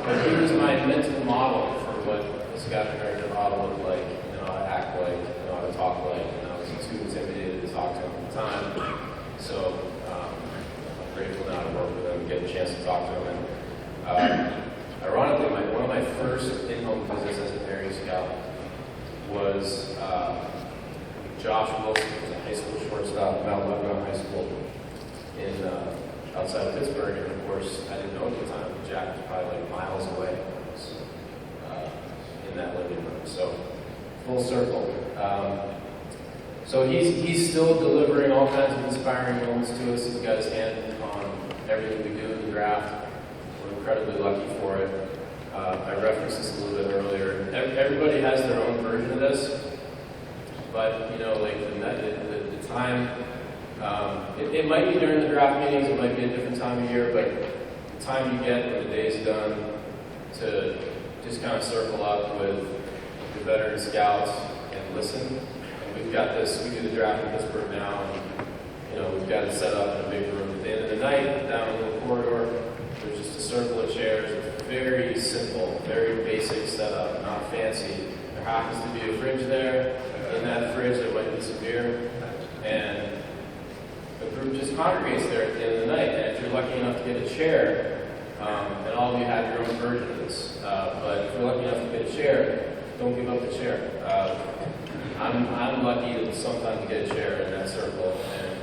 But he was my mental model for what a scout director model looked like, how to act like, how to talk like, and I was too intimidated to talk to him at the time. So I'm grateful now to work with him and get a chance to talk to him. And ironically, one of my first in-home visits as an area scout was Josh Wilson, who was a high school shortstop at Mount Lebanon High School outside of Pittsburgh. And of course, I didn't know at the time, but Jack was probably like miles away. In that living room. So full circle. So he's still delivering all kinds of inspiring moments to us. He's got his hand on everything we do in the draft. We're incredibly lucky for it. I referenced this a little bit earlier. Everybody has their own version of this, but like the time It might be during the draft meetings, it might be a different time of year, but the time you get when the day's done to just kind of circle up with the veteran scouts and listen. And we've got this, we do the draft in Pittsburgh now, and we've got it set up in a big room. At the end of the night, down in the corridor, there's just a circle of chairs. It's very simple, very basic setup, not fancy. There happens to be a fridge there. In that fridge, there might be some beer, and the group just congregates there at the end of the night. And if you're lucky enough to get a chair, and all of you have your own version of this, but if you're lucky enough to get a chair, don't give up the chair. I'm lucky to sometimes get a chair in that circle and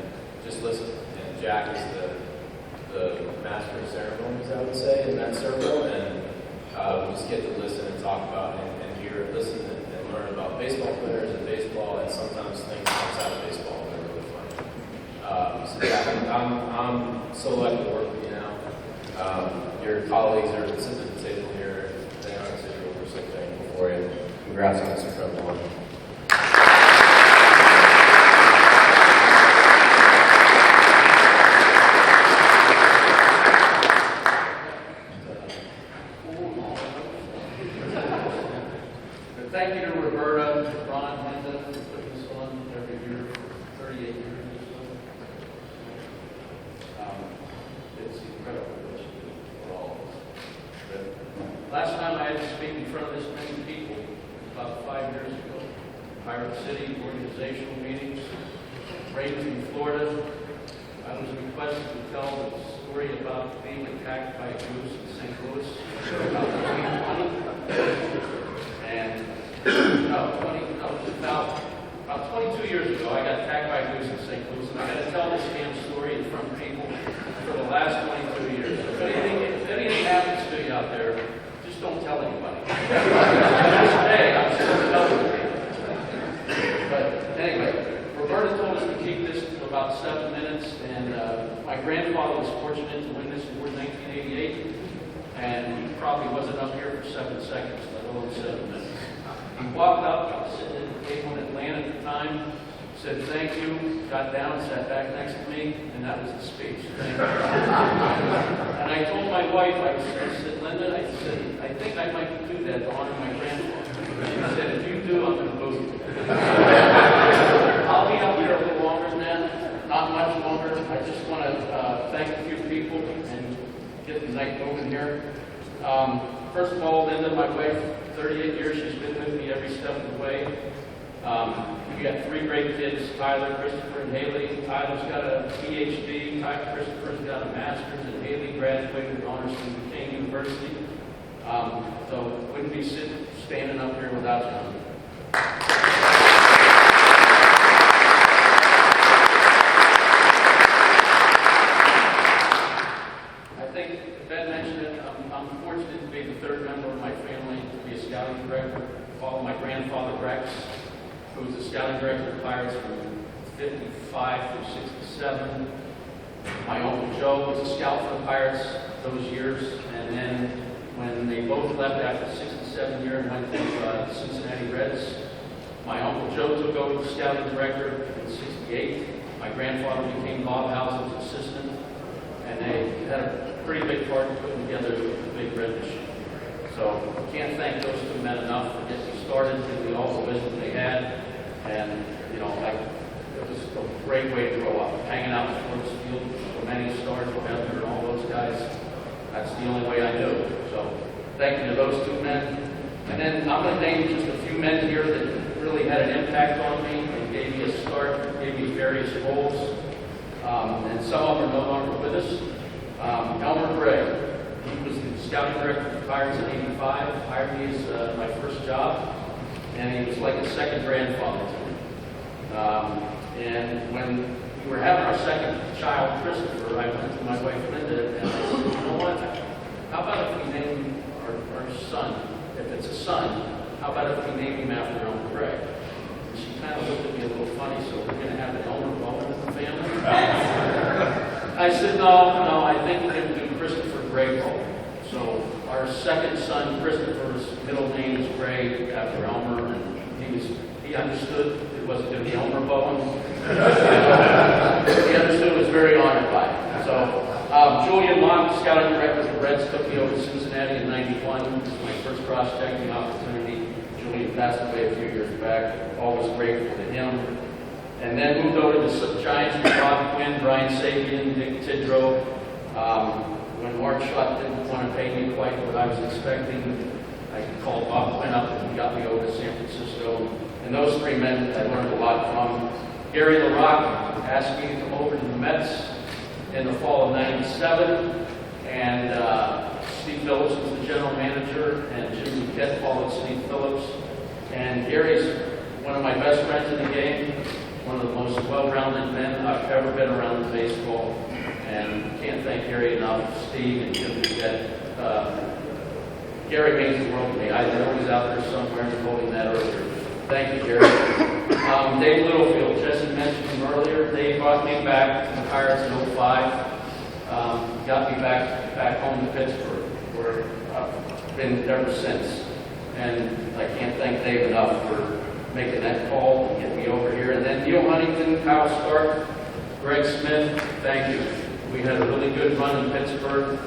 just listen. And Jack is the master of ceremonies, I would say, in that circle, and we just get to listen and talk about and hear, listen and learn about baseball players and baseball, and sometimes things outside of baseball that are really fun. So yeah, I'm so lucky to work with you now. Your colleagues are sitting at the table here. They are sitting over so thankful for you. Congrats on this incredible one. Thank you to Roberta, Ron, Linda for putting this on every year for 38 years or so. It's incredible what you do for all of us. Last time I had to speak in front of this many people, about 5 years ago, Pirate City organizational meetings, Bradenton, Florida. I was requested to tell the story about being attacked by a goose in St. Louis about 2020. And about 22 years ago, I got attacked by a goose in St. Louis, and I got to tell this damn story in front of people for the last 22 years. If anything happens to you out there, just don't tell anybody. Today, I'm still telling people. But anyway, Roberta told us to keep this to about 7 minutes, and my grandfather was fortunate to win this award in 1988, and he probably wasn't up here for 7 seconds, let alone 7 minutes. He walked up, I was sitting at the table in Atlanta at the time, said thank you, got down, sat back next to me, and that was the speech. Thank you. And I told my wife, I said, Linda, I think I might do that to honor my grandfather. She said, if you do, I'm going to move. I'll be up here a little longer than that, not much longer. I just want to thank a few people and get the night moving here. First of all, Linda, my wife, 38 years, she's been with me every step of the way. We got 3 great kids, Tyler, Christopher, and Haley. Tyler's got a PhD, Christopher's got a master's, and Haley graduated with honors from Duquesne University. So wouldn't be standing up here without you. I think Ben mentioned it. I'm fortunate to be the 3rd member of my family to be a scouting director. Followed my grandfather Rex, who was the scouting director of Pirates from 55 through 67. My Uncle Joe was a scout for the Pirates those years, and then when they both left after the 67 year and went to the Cincinnati Reds, my Uncle Joe took over the scouting director in 68. My grandfather became Bob House's assistant, and they had a pretty big part in putting together the Big Red machine. So I can't thank those 2 men enough for getting started, giving me all the wisdom they had, and it was a great way to grow up. Hanging out in the sports field, so many stars together, and all those guys. That's the only way I knew. So thank you to those 2 men. And then I'm going to name just a few men here that really had an impact on me and gave me a start, gave me various roles. And some of them are no longer with us. Elmer Gray. He was the scouting director for the Pirates in '85, hired me as my first job, and he was like a second grandfather to me. And when we were having our second child, Christopher, I went to my wife Linda and I said, you know what, how about if we name our son, if it's a son, how about if we name him after Elmer Gray? And she kind of looked at me a little funny, so we're going to have an Elmer Bowen in the family? I said, no, I think we're going to do Christopher Gray Bowen. So our second son, Christopher's middle name is Gray after Elmer, and he he understood it wasn't going to be Elmer Bowen. He understood, was very honored by it. So, Julian Locke, scouting director of the Reds, took me over to Cincinnati in '91. This was my first cross-checking opportunity. Julian passed away a few years back. Always grateful to him. And then moved over to the Giants with Bob Quinn, Brian Sabian, Nick Tidrow. When Mark Schott didn't want to pay me quite what I was expecting, I called Bob Quinn up and he got me over to San Francisco. And those three men I learned a lot from. Gary LaRocque asked me to come over to the Mets in the fall of '97. And Steve Phillips was the general manager, and Jim Duquette followed Steve Phillips. And Gary's one of my best friends in the game, one of the most well-rounded men I've ever been around in baseball. And can't thank Gary enough. Steve and Jim Duquette. Gary means the world to me. I know he's out there somewhere and holding that earlier. Thank you, Gary. Dave Littlefield, Jesse mentioned him earlier. Dave brought me back to the Pirates in '05. Got me back home to Pittsburgh, where I've been ever since. And I can't thank Dave enough for making that call and getting me over here. And then Neil Huntington, Kyle Stark, Greg Smith, thank you. We had a really good run in Pittsburgh,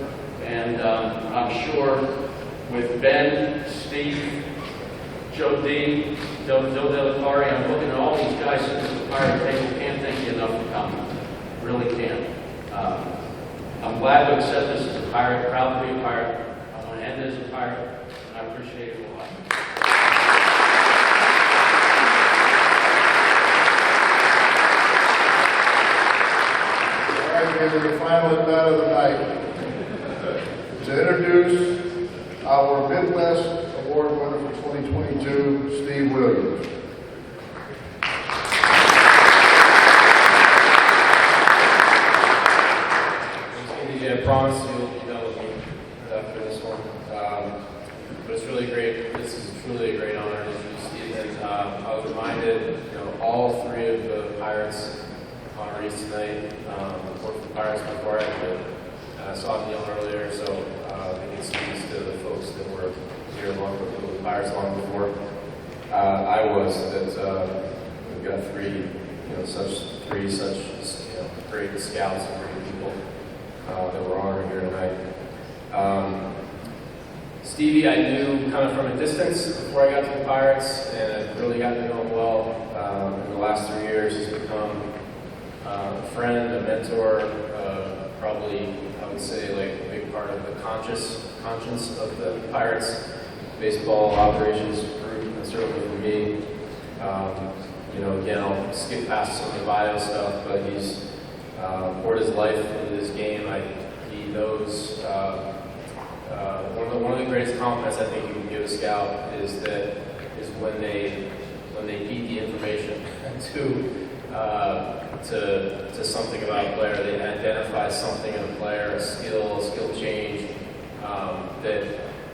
and I'm sure with Ben, Steve, Joe D, Joe Delatari, I'm looking at all these guys sitting at the Pirate table. Can't thank you enough for coming. Really can't. I'm glad to accept this as a Pirate, proud to be a Pirate. I want to end as a Pirate, and I appreciate it a lot. All right, to the final at bat of the night. To introduce our Midwest Award winner for 2022, Steve Williams. I promise you'll be done with me after this one. But it's really great. This is truly a great honor to introduce Steve. And I was reminded, all three of the Pirates honorees tonight worked for the Pirates before I did. I saw Neil earlier, so I think it speaks to the folks that were here long before the Pirates long before I was. That we've got such great scouts and great people that we're honoring here tonight. Stevie, I knew kind of from a distance before I got to the Pirates, and I've really gotten to know him well in the last 3 years. He's become a friend, a mentor, probably, I would say, like a big part of the conscience of the Pirates baseball operations group, and certainly for me. Again, I'll skip past some of the bio stuff, but he's poured his life into this game. He knows one of the greatest compliments I think you can give a scout is when they feed the information to something about a player. They identify something in a player, a skill change, that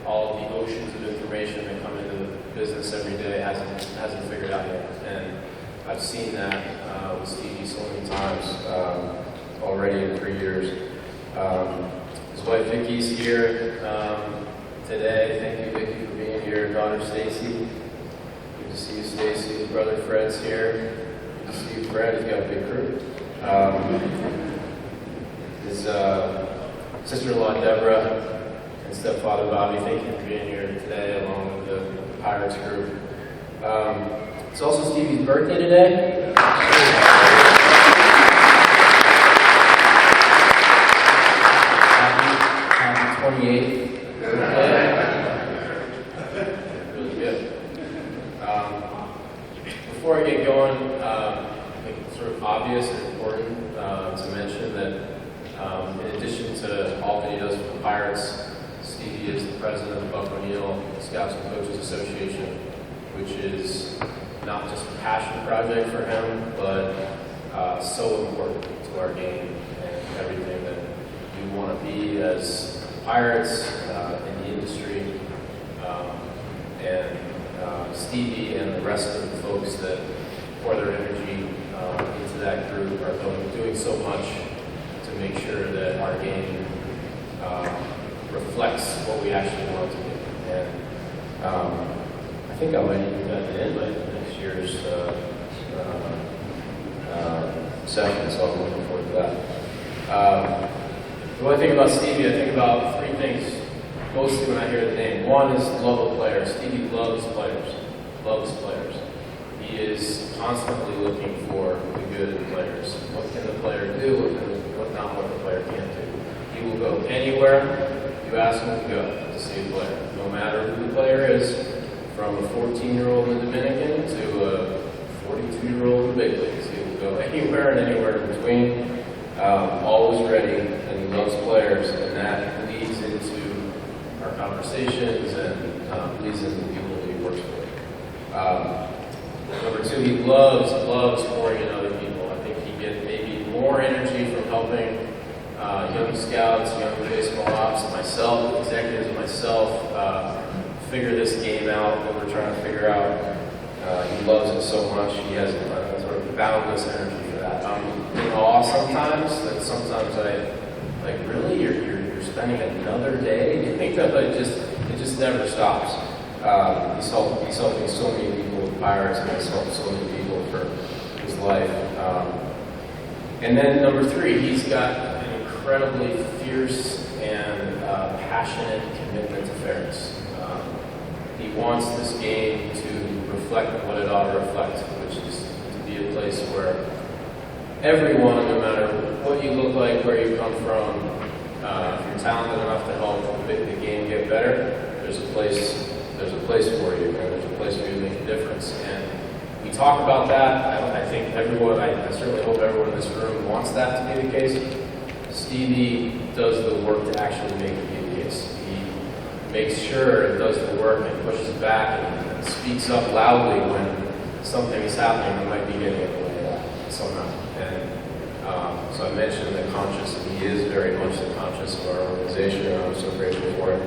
all of the oceans of information that come into the business every day hasn't figured out yet. And I've seen that with Stevie so many times already in 3 years. His wife Vicky's here today. Thank you, Vicky, for being here. Daughter Stacy. Good to see you, Stacy. His brother Fred's here. Good to see you, Fred. He's got a big crew. His sister-in-law Deborah and stepfather Bobby. Thank you for being here today, along with the Pirates group. It's also Stevie's birthday today. Happy 28th birthday. Really good. Before I get going, I think it's sort of obvious and important to mention that in addition to all that he does for the Pirates, Stevie is the president of the Buck O'Neill Scouts and Coaches Association, which is not just a passion project for him, but so important to our game and everything that we want to be as Pirates in the industry. And Stevie and the rest of the folks that pour their energy into that group are doing so much to make sure that our game reflects what we actually want to do. And I think I might even got an invite to next year's session, so I'm looking forward to that. When I think about Stevie, I think about three things mostly when I hear the name. One is love of players. Stevie loves players, loves players. He is constantly looking for the good in players. What can the player do? What not what the player can't do? He will go anywhere you ask him to go to see a player, no matter who the player is, from a 14-year-old in the Dominican to a 42-year-old in the big leagues. He will go anywhere and anywhere in between, always ready, and he loves players, and that leads into our conversations and leads into the people that he works with. Number two, he loves pouring in other people. I think he gets maybe more energy from helping young scouts, young baseball ops, myself, executives, and myself figure this game out that we're trying to figure out. He loves it so much. He has a sort of boundless energy for that. I'm in awe sometimes. That sometimes I like, really, you're spending another day. You think that it just never stops. He's helping so many people with Pirates, and he's helped so many people for his life. And then number three, he's got an incredibly fierce and passionate commitment to fairness. He wants this game to reflect what it ought to reflect, which is to be a place where everyone, no matter what you look like, where you come from, if you're talented enough to help the game get better, there's a place for you, and there's a place for you to make a difference. And we talk about that. I think everyone, I certainly hope everyone in this room wants that to be the case. Stevie does the work to actually make it be the case. He makes sure it does the work and pushes back and speaks up loudly when something is happening that might be getting in the way of that somehow. And so I mentioned the conscious, and he is very much the conscious of our organization, and I'm so grateful for it.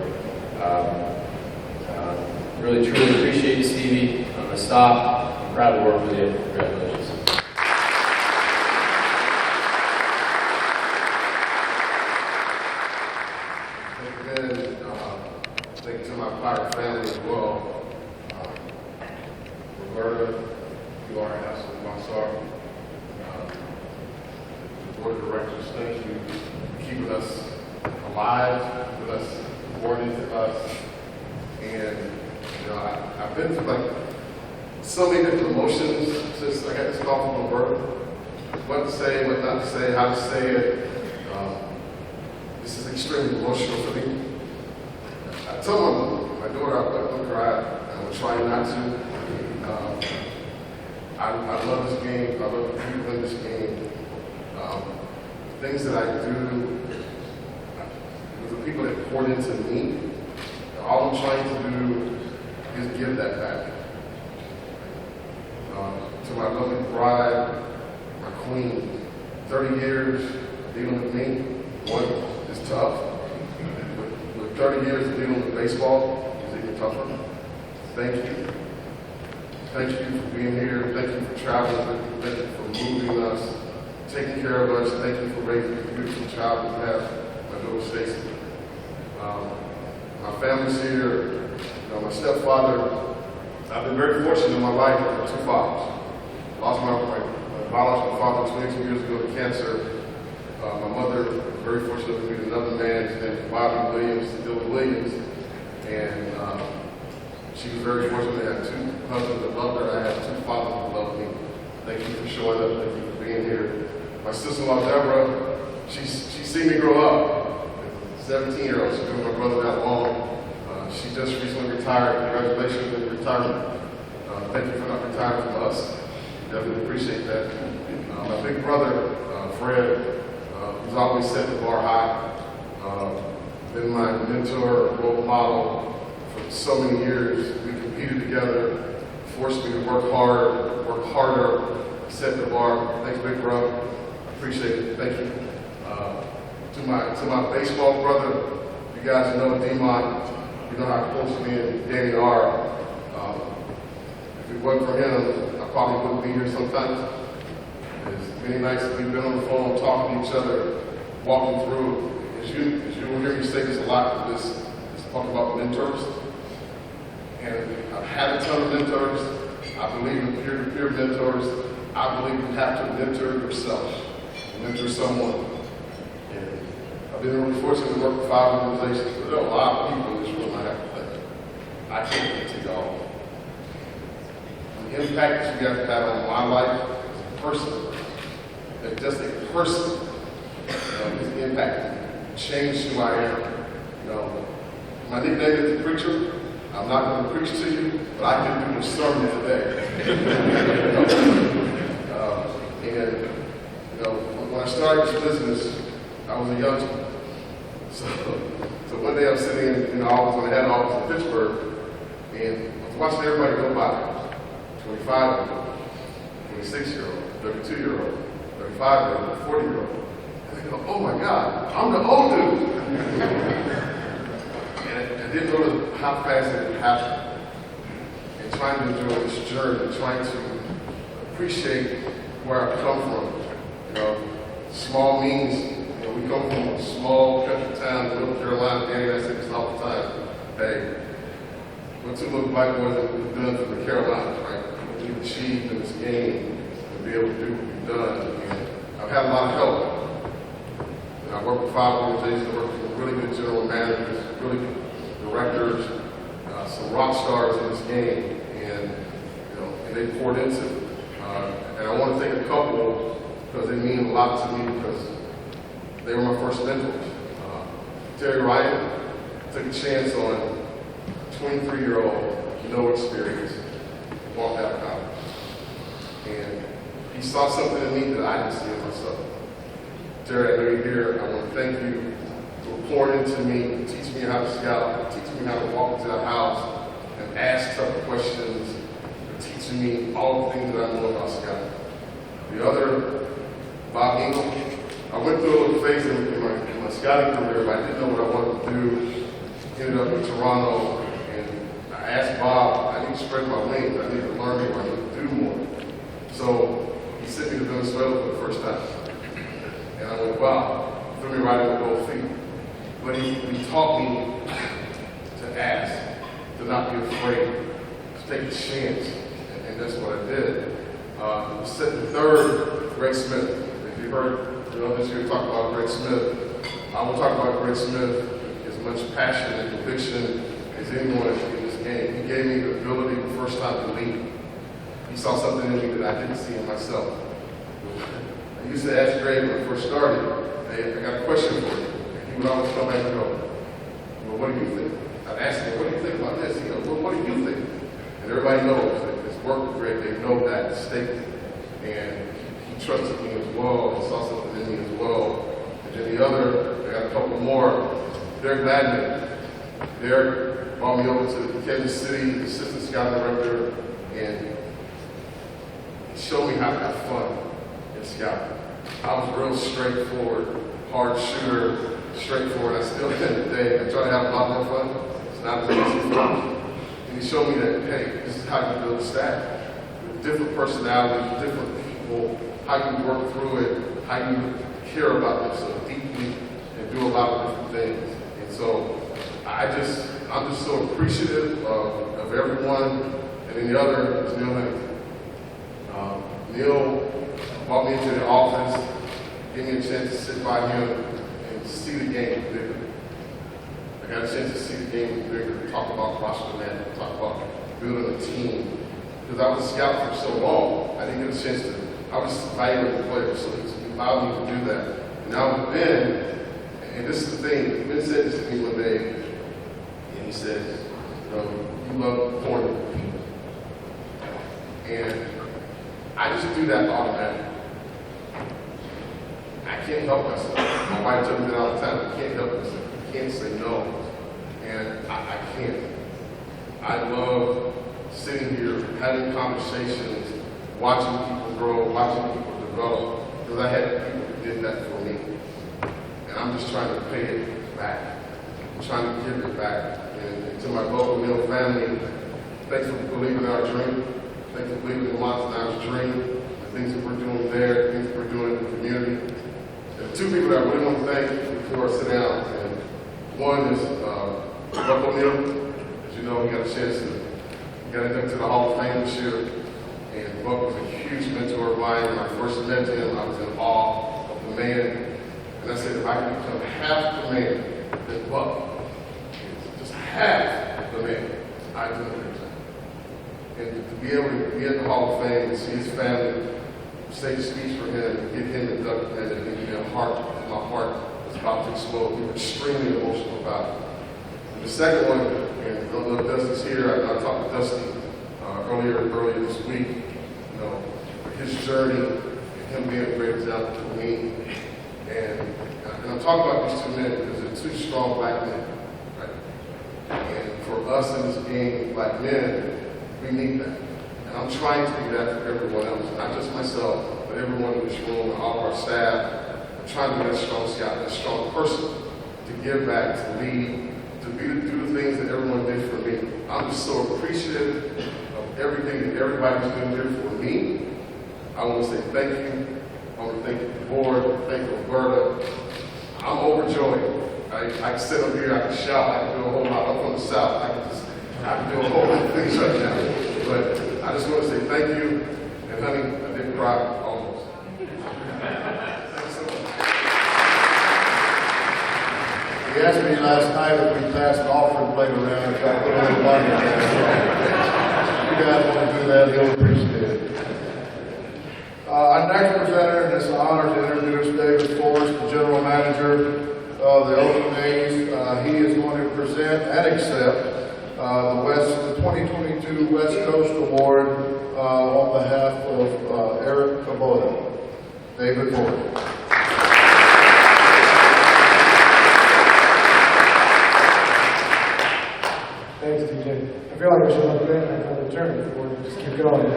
Really, truly appreciate you, Stevie. I'm going to stop. I'm proud to work with you. Congratulations. Again, thank you to my Pirate family as well. Roberta, you are an absolute rock star. The board of directors, thank you for keeping us alive, keeping us supporting to us. And I've been through like so many different emotions since I got this call from Roberta. What to say, what not to say, how to say it. This is extremely emotional for me. I told my daughter I wouldn't cry. I would try not to. I love this game. I love the people in this game. Things that I do with the people that poured into me, all I'm trying to do is give that back. To my lovely bride, my queen, 30 years dealing with me, one is tough. With 30 years of dealing with baseball, it's even tougher. Thank you. Thank you for being here. Thank you for traveling. Thank you for moving us, taking care of us. Thank you for raising a beautiful child we have, my daughter Stacy. My family's here. My stepfather, I've been very fortunate in my life to have two fathers. Lost my biological father 22 years ago to cancer. My mother, very fortunate to meet another man, his name is Bobby Williams, Dylan Williams. And she was very fortunate to have two husbands that loved her. I had two fathers that loved me. Thank you for showing up. Thank you for being here. My sister-in-law, Deborah, she's seen me grow up. 17-year-old, she's been with my brother that long. She just recently retired. Congratulations on your retirement. Thank you for not retiring from us. Definitely appreciate that. My big brother, Fred, who's always set the bar high. Been my mentor, role model for so many years. We competed together, forced me to work hard, work harder, set the bar. Thanks, big bro. Appreciate it. Thank you. To my baseball brother, you guys know Demont. You know how close me and Danny are. If it wasn't for him, I probably wouldn't be here sometimes. There's many nights that we've been on the phone talking to each other, walking through. As you will hear me say this a lot, this talk about mentors. And I've had a ton of mentors. I believe in peer-to-peer mentors. I believe you have to mentor yourself, mentor someone. And I've been really fortunate to work with 5 organizations, but there are a lot of people in this room I have to thank. I can't get to y'all. The impact that you guys have had on my life as a person, as just a person, his impact changed who I am. My nickname is the preacher. I'm not going to preach to you, but I can do the sermon today. When I started this business, I was a youngster. So one day I'm sitting in the office, and I had an office in Pittsburgh, and I was watching everybody go by. 25-year-old, 26-year-old, 32-year-old, 35-year-old, 40-year-old. And I go, oh my God, I'm the old dude. And I didn't realize how fast it would happen. And trying to enjoy this journey, trying to appreciate where I've come from. Small means, we come from a small country town in North Carolina. Danny and I say this all the time. Hey, we're 2 little black boys that we've done from the Carolinas, right? We've achieved in this game to be able to do what we've done. And I've had a lot of help. I work with 5 organizations. I work with really good general managers, really good directors, some rock stars in this game, and they poured into it. And I want to thank a couple because they mean a lot to me because they were my first mentors. Terry Ryan took a chance on a 23-year-old, no experience, walked out of college. And he saw something in me that I didn't see in myself. Terry, I know you're here. I want to thank you for pouring into me, teaching me how to scout, teaching me how to walk into the house and ask tough questions, for teaching me all the things that I know about scouting. The other, Bob Engel, I went through a little phase in my scouting career, but I didn't know what I wanted to do. Ended up in Toronto, and I asked Bob, I need to spread my wings. I need to learn more. I need to do more. So he sent me to Venezuela for the first time. And I went, wow, threw me right in with both feet. But he taught me to ask, to not be afraid, to take a chance. And that's what I did. The third, Greg Smith. If you heard this year talk about Greg Smith, I will talk about Greg Smith as much passion and conviction as anyone in this game. He gave me the ability the first time to lead. He saw something in me that I didn't see in myself. I used to ask Greg when I first started, hey, I got a question for you. And he would always come back and go, well, what do you think? I'd ask him, what do you think about this? He goes, well, what do you think? And everybody knows that it's work with Greg. They know that statement. And he trusted me as well and saw something in me as well. And then the other, I got a couple more. Derek Gladman. Derek brought me over to Kansas City, assistant scouting director, and he showed me how to have fun in scouting. I was real straightforward, hard shooter, straightforward. I still am today. I try to have a lot more fun. It's not as easy for me. And he showed me that, hey, this is how you build a staff. With different personalities, different people, how you work through it, how you care about them so deeply and do a lot of different things. And so I'm just so appreciative of everyone. And then the other is Neil Henning. Neil brought me into the office, gave me a chance to sit by him and see the game bigger. I got a chance to see the game bigger, talk about roster management, talk about building a team. Because I was a scout for so long, I didn't get a chance to, I was evaluating players, so he allowed me to do that. And now with Ben, and this is the thing, Ben said this to me one day, and he said, you love pouring into people. And I just do that automatically. I can't help myself. My wife tells me that all the time. I can't help myself. I can't say no. And I can't. I love sitting here, having conversations, watching people grow, watching people develop, because I had people who did that for me. And I'm just trying to pay it back. I'm trying to give it back. And to my Global Mill family, thanks for believing in our dream. Thanks for believing in Montan's dream, the things that we're doing there, the things that we're doing in the community. There's 2 people that I really want to thank before I sit down. And one is Buck O'Neil. As you know, he got a chance to get inducted to the Hall of Fame this year. And Buck was a huge mentor of mine. When I first met him, I was in awe of the man. And I said, if I could become half the man that Buck is, just half the man, I'd do everything. And to be able to be in the Hall of Fame and see his family say the speech for him, get him inducted, and my heart was about to explode. We were extremely emotional about it. And the second one, and I don't know if Dusty's here, I talked to Dusty earlier this week, you know, his journey and him being a great example to me. And I'm talking about these two men because they're two strong black men, right? And for us in this game, black men, we need that. And I'm trying to be that for everyone else, not just myself, but everyone in this room and all of our staff. I'm trying to be that strong scout, that strong person to give back, to lead, to do the things that everyone did for me. I'm just so appreciative of everything that everybody's doing here for me. I want to say thank you. I want to thank the board, thank Roberta. I'm overjoyed. I can sit up here, I can shout, I can do a whole lot. I'm from the South, I can do a whole lot of things right now. But I just want to say thank you, and honey, I didn't cry almost. Thanks so much. He asked me last night if we passed an offering plate around, if I put a little money in there. If you guys want to do that, he'll appreciate it. Our next presenter, and it's an honor to introduce David Forrest, the General Manager of the Oakland A's. He is going to present and accept the 2022 West Coast Award on behalf of Eric Kubota. David Forrest. Thanks, DJ. I feel like I should have been another turn before we just keep going.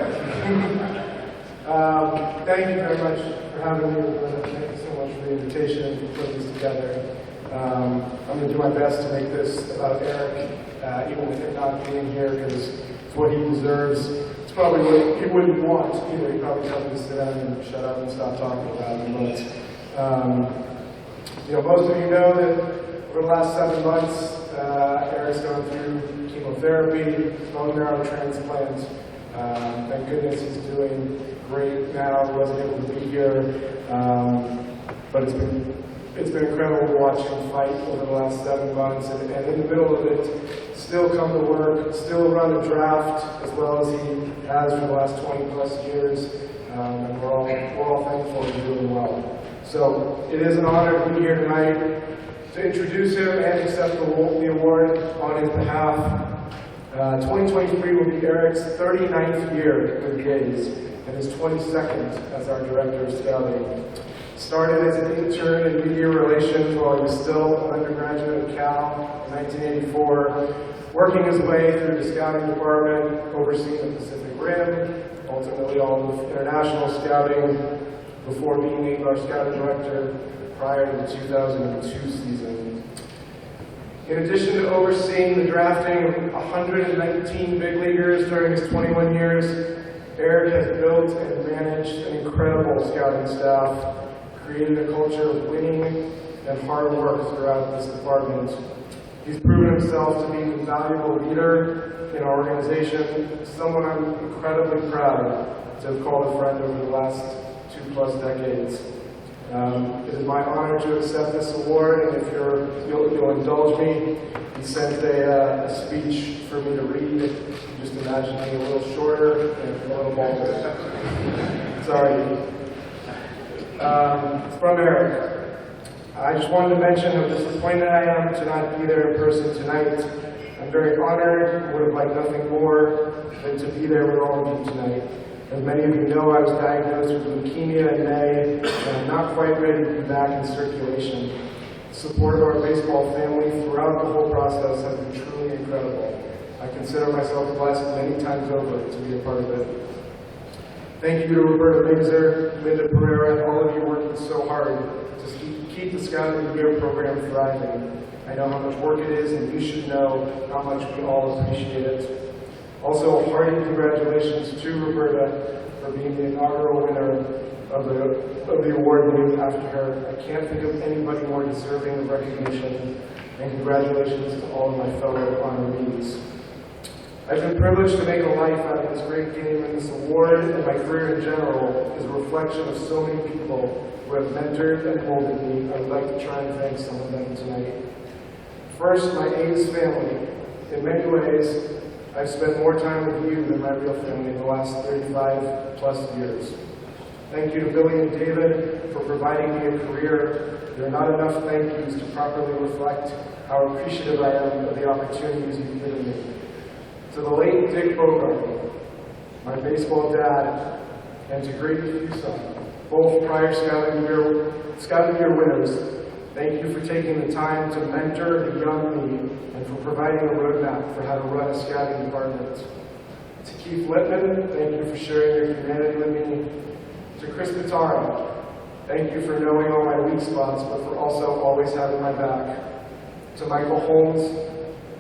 Thank you very much for having me. Thank you so much for the invitation and for putting this together. I'm going to do my best to make this about Eric, even with him not being here, because it's what he deserves. It's probably what he wouldn't want either. He probably told me to sit down and shut up and stop talking about him. But most of you know that over the last 7 months, Eric's gone through chemotherapy, bone marrow transplant. Thank goodness he's doing great now. He wasn't able to be here, but it's been incredible to watch him fight over the last 7 months, and in the middle of it, still come to work, still run a draft as well as he has for the last 20 plus years, and we're all thankful he's doing well. So it is an honor to be here tonight to introduce him and accept the award on his behalf. 2023 will be Eric's 39th year with the A's and his 22nd as our Director of Scouting. Started as an intern in media relations while he was still an undergraduate at Cal in 1984, working his way through the scouting department, overseeing the Pacific Rim, ultimately all of international scouting, before being named our scouting director prior to the 2002 season. In addition to overseeing the drafting of 119 big leaguers during his 21 years, Eric has built and managed an incredible scouting staff, created a culture of winning and hard work throughout this department. He's proven himself to be a valuable leader in our organization, someone I'm incredibly proud to have called a friend over the last 2+ decades. It is my honor to accept this award, and if you'll indulge me, he sent a speech for me to read. Just imagine me a little shorter and a little longer. Sorry. From Eric. I just wanted to mention how disappointed I am to not be there in person tonight. I'm very honored, would have liked nothing more than to be there with all of you tonight. As many of you know, I was diagnosed with leukemia in May, and I'm not quite ready to be back in circulation. The support of our baseball family throughout the whole process has been truly incredible. I consider myself blessed many times over to be a part of it. Thank you to Roberta Mixer, Linda Pereira, and all of you working so hard to keep the Scouting of the Year program thriving. I know how much work it is, and you should know how much we all appreciate it. Also, a hearty congratulations to Roberta for being the inaugural winner of the award named after her. I can't think of anybody more deserving of recognition, and congratulations to all of my fellow honorees. I've been privileged to make a life out of this great game, and this award and my career in general is a reflection of so many people who have mentored and molded me. I would like to try and thank some of them tonight. First, my A's family. In many ways, I've spent more time with you than my real family in the last 35 plus years. Thank you to Billy and David for providing me a career. There are not enough thank yous to properly reflect how appreciative I am of the opportunities you've given me. To the late Dick Bogart, my baseball dad, and to Grady Fuson, both prior Scouting Year winners, thank you for taking the time to mentor the young me and for providing a roadmap for how to run a scouting department. To Keith Lippman, thank you for sharing your humanity with me. To Chris Pitaro, thank you for knowing all my weak spots, but for also always having my back. To Michael Holmes,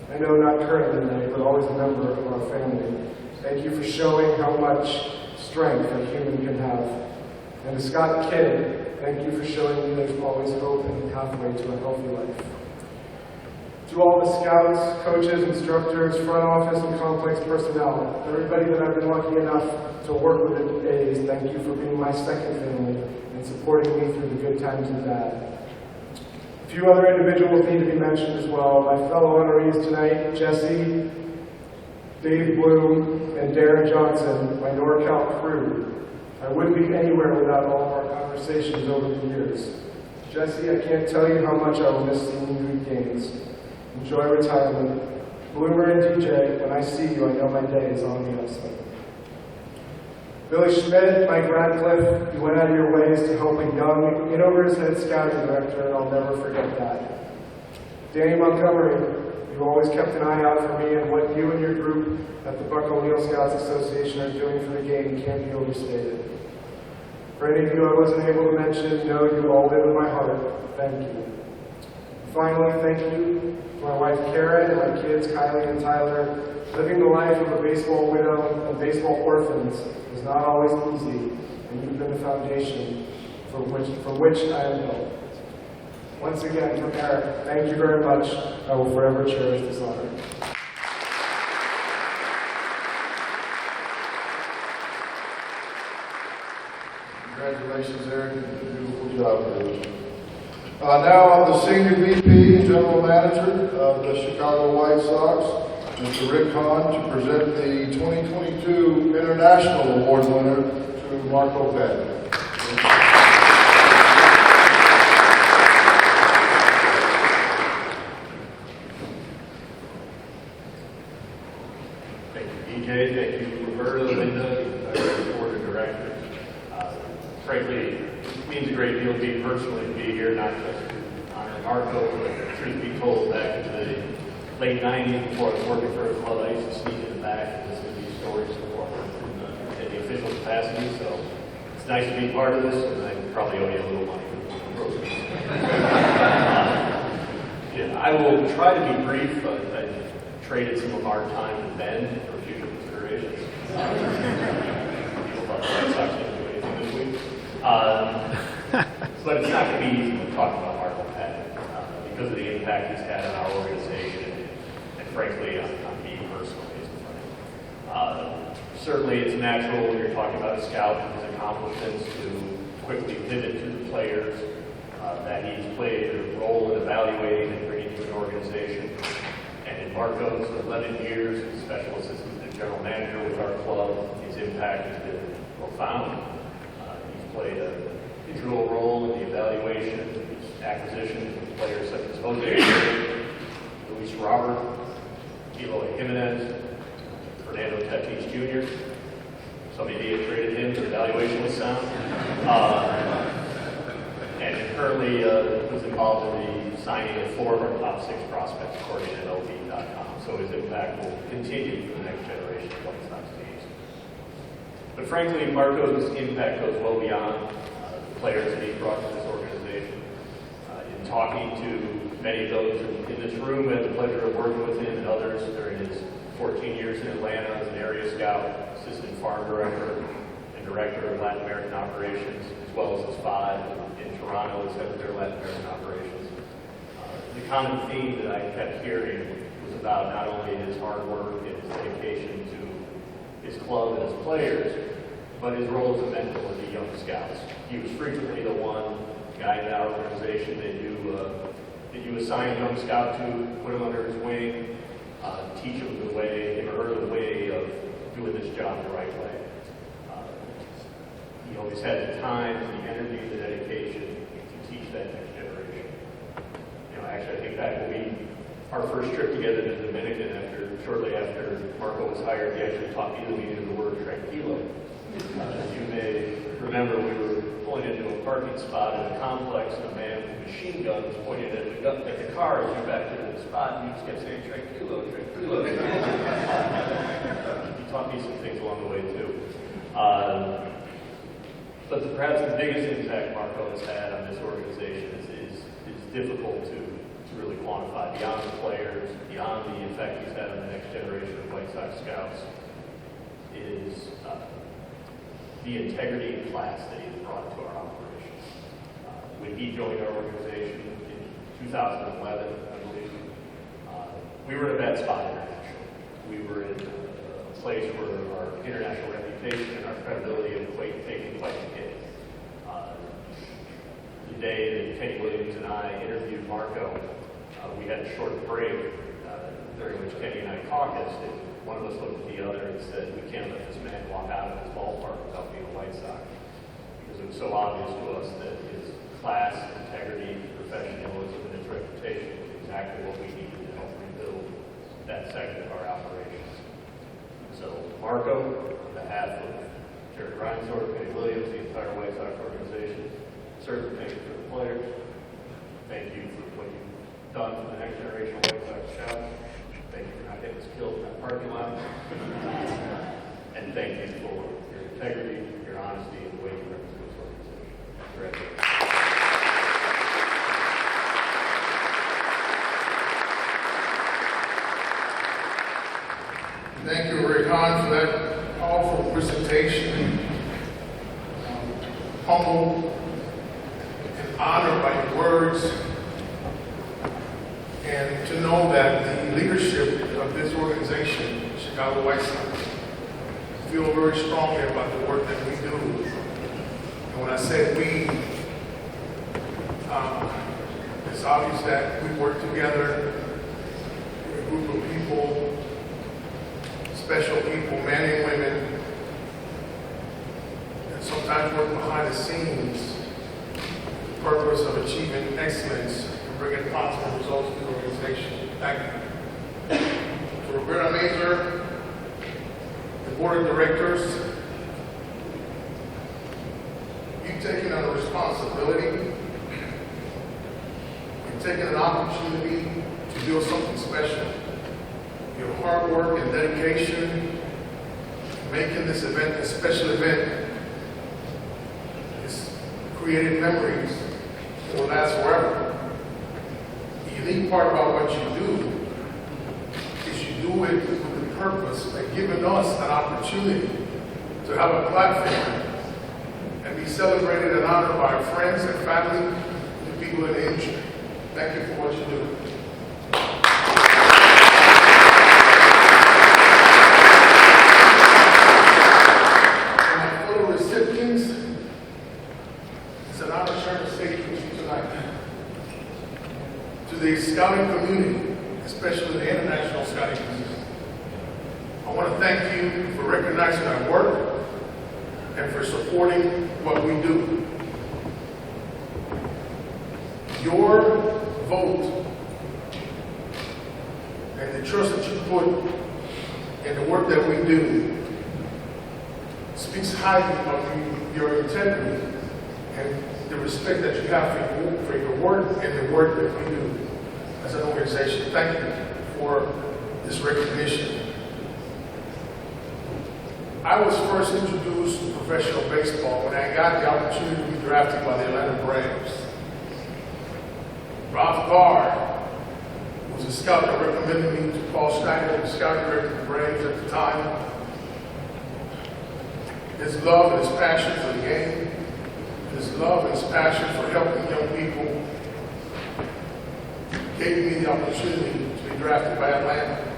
I know not currently today, but always a member of our family. Thank you for showing how much strength a human can have. And to Scott Kidd, thank you for showing me there's always hope and a pathway to a healthy life. To all the scouts, coaches, instructors, front office, and complex personnel, everybody that I've been lucky enough to work with at A's, thank you for being my second family and supporting me through the good times and bad. A few other individuals need to be mentioned as well. My fellow honorees tonight, Jesse, Dave Bloom, and Darren Johnson, my NorCal crew. I wouldn't be anywhere without all of our conversations over the years. Jesse, I can't tell you how much I will miss seeing you at games. Enjoy retirement. Bloomer and DJ, when I see you, I know my day is on the upside. Billy Schmidt, Mike Radcliffe, you went out of your ways to help a young, in-over-his-head scouting director, and I'll never forget that. Danny Montgomery, you always kept an eye out for me, and what you and your group at the Buck O'Neill Scouts Association are doing for the game can't be overstated. For any of you I wasn't able to mention, know you all live in my heart. Thank you. Finally, thank you to my wife Karen and my kids Kylie and Tyler. Living the life of a baseball widow and baseball orphans is not always easy, and you've been the foundation from which I am built. Once again, from Eric, thank you very much. I will forever cherish this honor. Congratulations, Eric. You did a beautiful job there. Now I'm the Senior VP and General Manager of the Chicago White Sox, Mr. Rick Hahn, to present the 2022 International Award winner to Marco Pettit. Thank you, DJ. Thank you, Roberta, Linda, our board of directors. Frankly, it means a great deal to me personally to be here, not just to honor Marco, but truth be told, back in the late 90s, before I was working for a club, I used to sneak in the back and listen to these stories before in the official capacity. So it's nice to be part of this, and I probably owe you a little money for the proceeds. I will try to be brief. I traded some of our time to Ben for future considerations. People thought the White Sox didn't do anything this week. But it's not going to be easy to talk about Marco Pettit because of the impact he's had on our organization and frankly on me personally. Certainly it's natural when you're talking about a scout and his accomplishments to quickly pivot to the players that he's played a role in evaluating and bringing to an organization. And in Marco's 11 years as special assistant and general manager with our club, his impact has been profound. He's played a integral role in the evaluation and acquisition of players such as Jose, Luis Robert, Eloy Jimenez, Fernando Tatis Jr. Some idiot traded him, the evaluation was sound. And currently was involved in the signing of 4 of our top 6 prospects, according to MLB.com. So his impact will continue for the next generation of White Sox teams. But frankly, Marco's impact goes well beyond the players that he brought to this organization. In talking to many of those in this room, I had the pleasure of working with him and others during his 14 years in Atlanta as an area scout, assistant farm director, and director of Latin American operations, as well as his 5 in Toronto as head of their Latin American operations. The common theme that I kept hearing was about not only his hard work and his dedication to his club and his players, but his role as a mentor to the young scouts. He was frequently the one guy in our organization that you assign a young scout to, put him under his wing, teach him the way, him or her the way of doing this job the right way. He always had the time, the energy, the dedication to teach that next generation. You know, actually, I think that will be our first trip together to the Dominican shortly after Marco was hired. He actually taught me the meaning of the word tranquilo. As you may remember, we were pulling into a parking spot in a complex, and a man with a machine gun was pointing at the car as we backed into the spot, and he just kept saying, tranquilo, tranquilo. He taught me some things along the way, too. But perhaps the biggest impact Marco has had on this organization is difficult to really quantify beyond the players, beyond the effect he's had on the next generation of White Sox scouts, is the integrity and class that he's brought to our operations. When he joined our organization in 2011, I believe, we were in a bad spot internationally. We were in a place where our international reputation and our credibility had taken quite a hit. The day that Kenny Williams and I interviewed Marco, we had a short break during which Kenny and I caucused, and one of us looked at the other and said, we can't let this man walk out of this ballpark without being a White Sox. Because it was so obvious to us that his class, integrity, professionalism, and his reputation was exactly what we needed to help rebuild that segment of our operations. So, Marco, on behalf of Jerry Reinsdorf, Kenny Williams, the entire White Sox organization, certainly thank you for the players. Thank you for what you've done for the next generation of White Sox scouts. Thank you for not getting us killed in that parking lot. And thank you for your integrity, your honesty, and the way you represent this organization. Congratulations. Thank you, Rick Hahn, for that powerful presentation. Humbled and honored by your words, and to know that the leadership of this organization, Chicago White Sox, feel very strongly about the work that we do. And when I say we, it's obvious that we work together, we're a group of people, special people, men and women, and sometimes work behind the scenes, the purpose of achieving excellence and bringing positive results to the organization. Thank you. To Roberta Mazur, the board of directors, you've taken on a responsibility, you've taken an opportunity to build something special. Your hard work and dedication, making this event a special event, has created memories that will last forever. The unique part about what you do is you do it with the purpose of giving us an opportunity to have a platform and be celebrated and honored by our friends and family and the people in the industry. Thank you for what you do. To the scouting community, especially the international scouting community, I want to thank you for recognizing our work and for supporting what we do. Your vote and the trust that you put in the work that we do speaks highly of your integrity and the respect that you have for your work and the work that we do as an organization. Thank you for this recognition. I was first introduced to professional baseball when I got the opportunity to be drafted by the Atlanta Braves. Ralph Carr was a scout that recommended me to Paul Schneider, the scouting director of the Braves at the time. His love and his passion for the game, his love and his passion for helping young people gave me the opportunity to get drafted by Atlanta.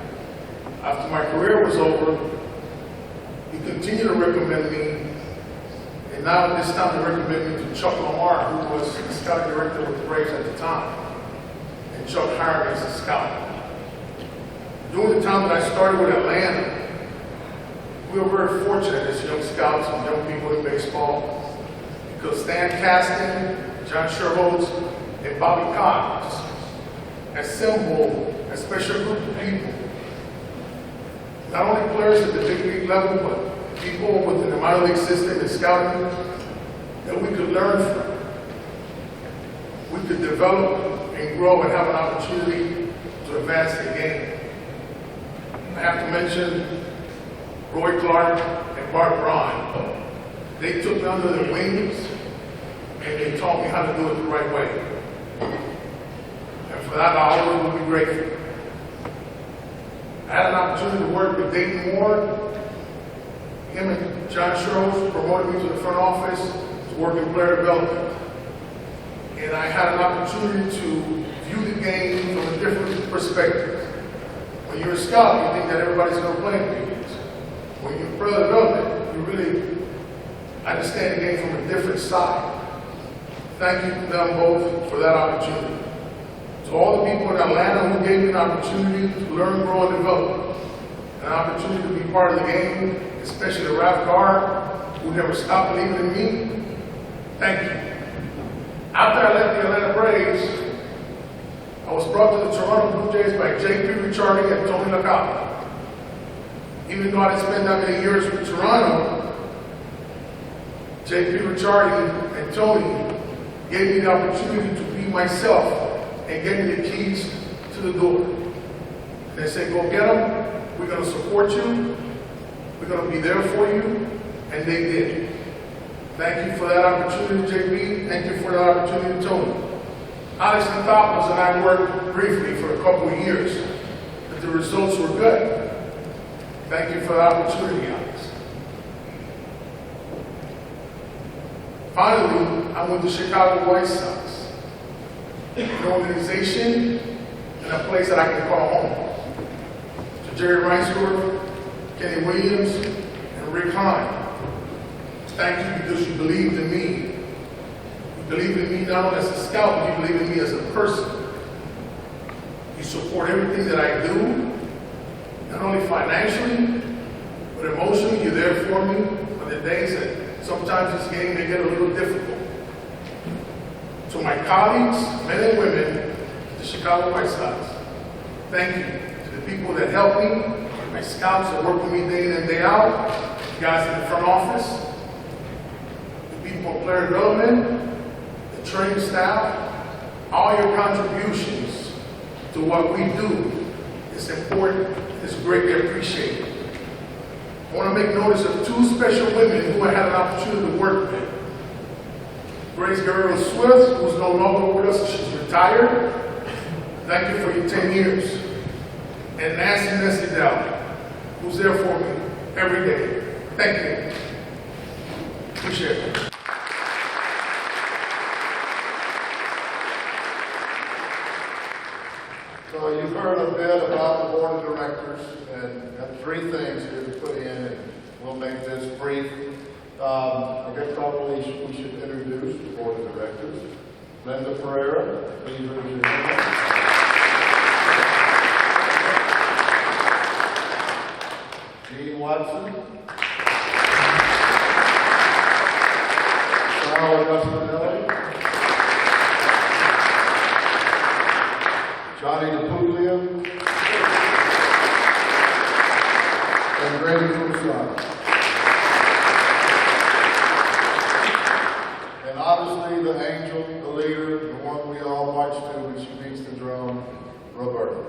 After my career was over, he continued to recommend me, and now this time he recommended me to Chuck Lamar, who was the scouting director with the Braves at the time. And Chuck hired me as a scout. During the time that I started with Atlanta, we were very fortunate as young scouts and young people in baseball, because Stan Kasten, John Sherholtz, and Bobby Cox assembled a special group of people. Not only players at the big league level, but people within the minor league system and scouting that we could learn from. We could develop and grow and have an opportunity to advance the game. I have to mention Roy Clark and Bart Braun. They took me under their wings and they taught me how to do it the right way. And for that, I always will be grateful. I had an opportunity to work with Dayton Moore. Him and John Sherholtz promoted me to the front office to work in player development. And I had an opportunity to view the game from a different perspective. When you're a scout, you think that everybody's going to play with you. When you're in player development, you really understand the game from a different side. Thank you to them both for that opportunity. To all the people in Atlanta who gave me an opportunity to learn, grow, and develop, an opportunity to be part of the game, especially Ralph Garr, who never stopped believing in me, thank you. After I left the Atlanta Braves, I was brought to the Toronto Blue Jays by J.P. Ricciardi and Tony LaCava. Even though I didn't spend that many years with Toronto, J.P. Ricciardi and Tony gave me the opportunity to be myself and gave me the keys to the door. And they said, go get them, we're going to support you, we're going to be there for you, and they did. Thank you for that opportunity, JP. Thank you for that opportunity, Tony. Alex Anthopoulos and I worked briefly for a couple of years, but the results were good. Thank you for the opportunity, Alex. Finally, I'm with the Chicago White Sox, an organization and a place that I can call home. To Jerry Reinsdorf, Kenny Williams, and Rick Hahn, thank you because you believed in me. You believed in me not only as a scout, but you believe in me as a person. You support everything that I do, not only financially, but emotionally. You're there for me on the days that sometimes this game may get a little difficult. To my colleagues, men and women, the Chicago White Sox, thank you. To the people that help me, my scouts that work with me day in and day out, the guys in the front office, the people in player development, the training staff, all your contributions to what we do is important, is greatly appreciated. I want to make notice of two special women who I had an opportunity to work with. Grace Guerrero Swift, who's no longer with us, she's retired. Thank you for your 10 years. And Nancy Nessidell, who's there for me every day. Thank you. Appreciate it. So you've heard a bit about the board of directors, and got 3 things here to put in, and we'll make this brief. I guess probably we should introduce the board of directors. Linda Pereira, please raise your hand. Gene Watson. Carl Agustinelli. Johnny DePuglia. And Grady Fuson. And obviously the angel, the leader, the one we all march to when she beats the drum, Roberta.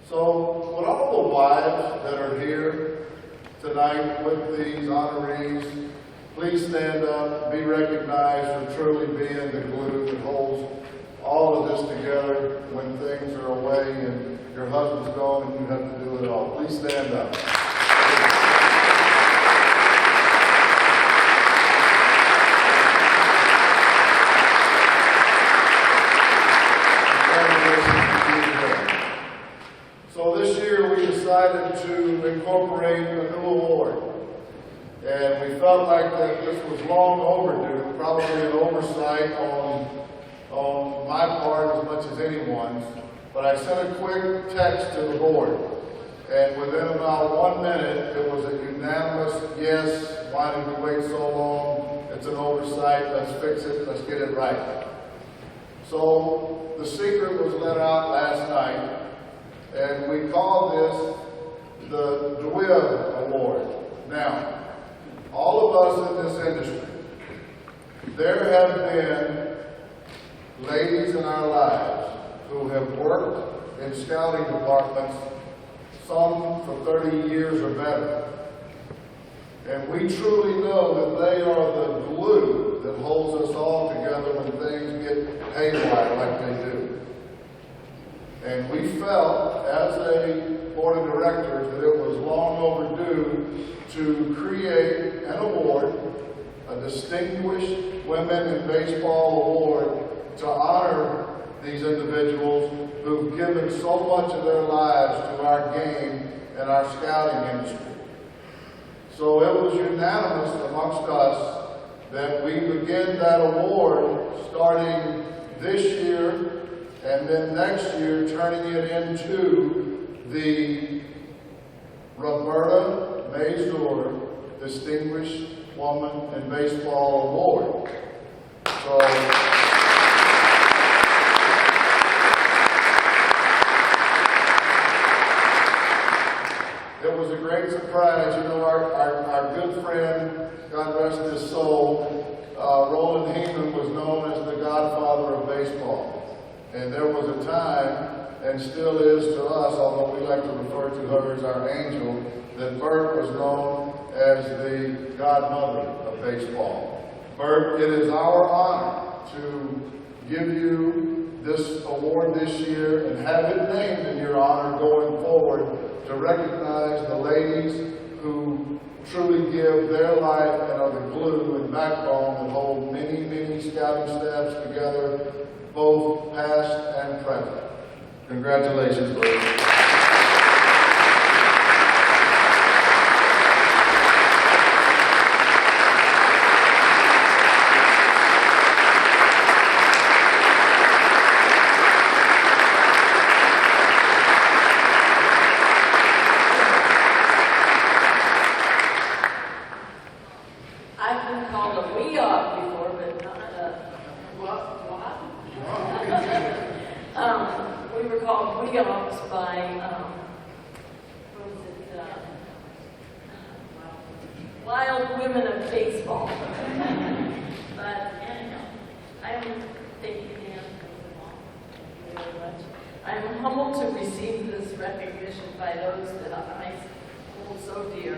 So with all the wives that are here tonight with these honorees, please stand up, be recognized for truly being the glue that holds all of this together when things are away and your husband's gone and you have to do it all. Please stand up. decided to incorporate a new award. And we felt like that this was long overdue, probably an oversight on my part as much as anyone's. But I sent a quick text to the board. And within about 1 minute, it was a unanimous yes. Why did we wait so long? It's an oversight. Let's fix it. Let's get it right. So the secret was let out last night, and we call this the DeWitt Award. Now, all of us in this industry, there have been ladies in our lives who have worked in scouting departments, some for 30 years or better. And we truly know that they are the glue that holds us all together when things get haywire like they do. And we felt, as a board of directors, that it was long overdue to create an award, a Distinguished Women in Baseball Award, to honor these individuals who've given so much of their lives to our game and our scouting industry. So it was unanimous amongst us that we begin that award starting this year and then next year turning it into the Roberta Mazur Distinguished Woman in Baseball Award. So it was a great surprise. You know, our good friend, God rest his soul, Roland Heyman was known as the godfather of baseball. And there was a time, and still is to us, although we like to refer to her as our angel, that Bert was known as the godmother of baseball. Bert, it is our honor to give you this award this year and have it named in your honor going forward to recognize the ladies who truly give their life and are the glue and backbone that hold many, many scouting staffs together, both past and present. Congratulations, Bert. I've been called a weeoff before, but not a what? We were called weeoffs by, what was it, Wild Women of Baseball. But anyhow, thank you, Dan, thank you very much. I'm humbled to receive this recognition by those that I hold so dear.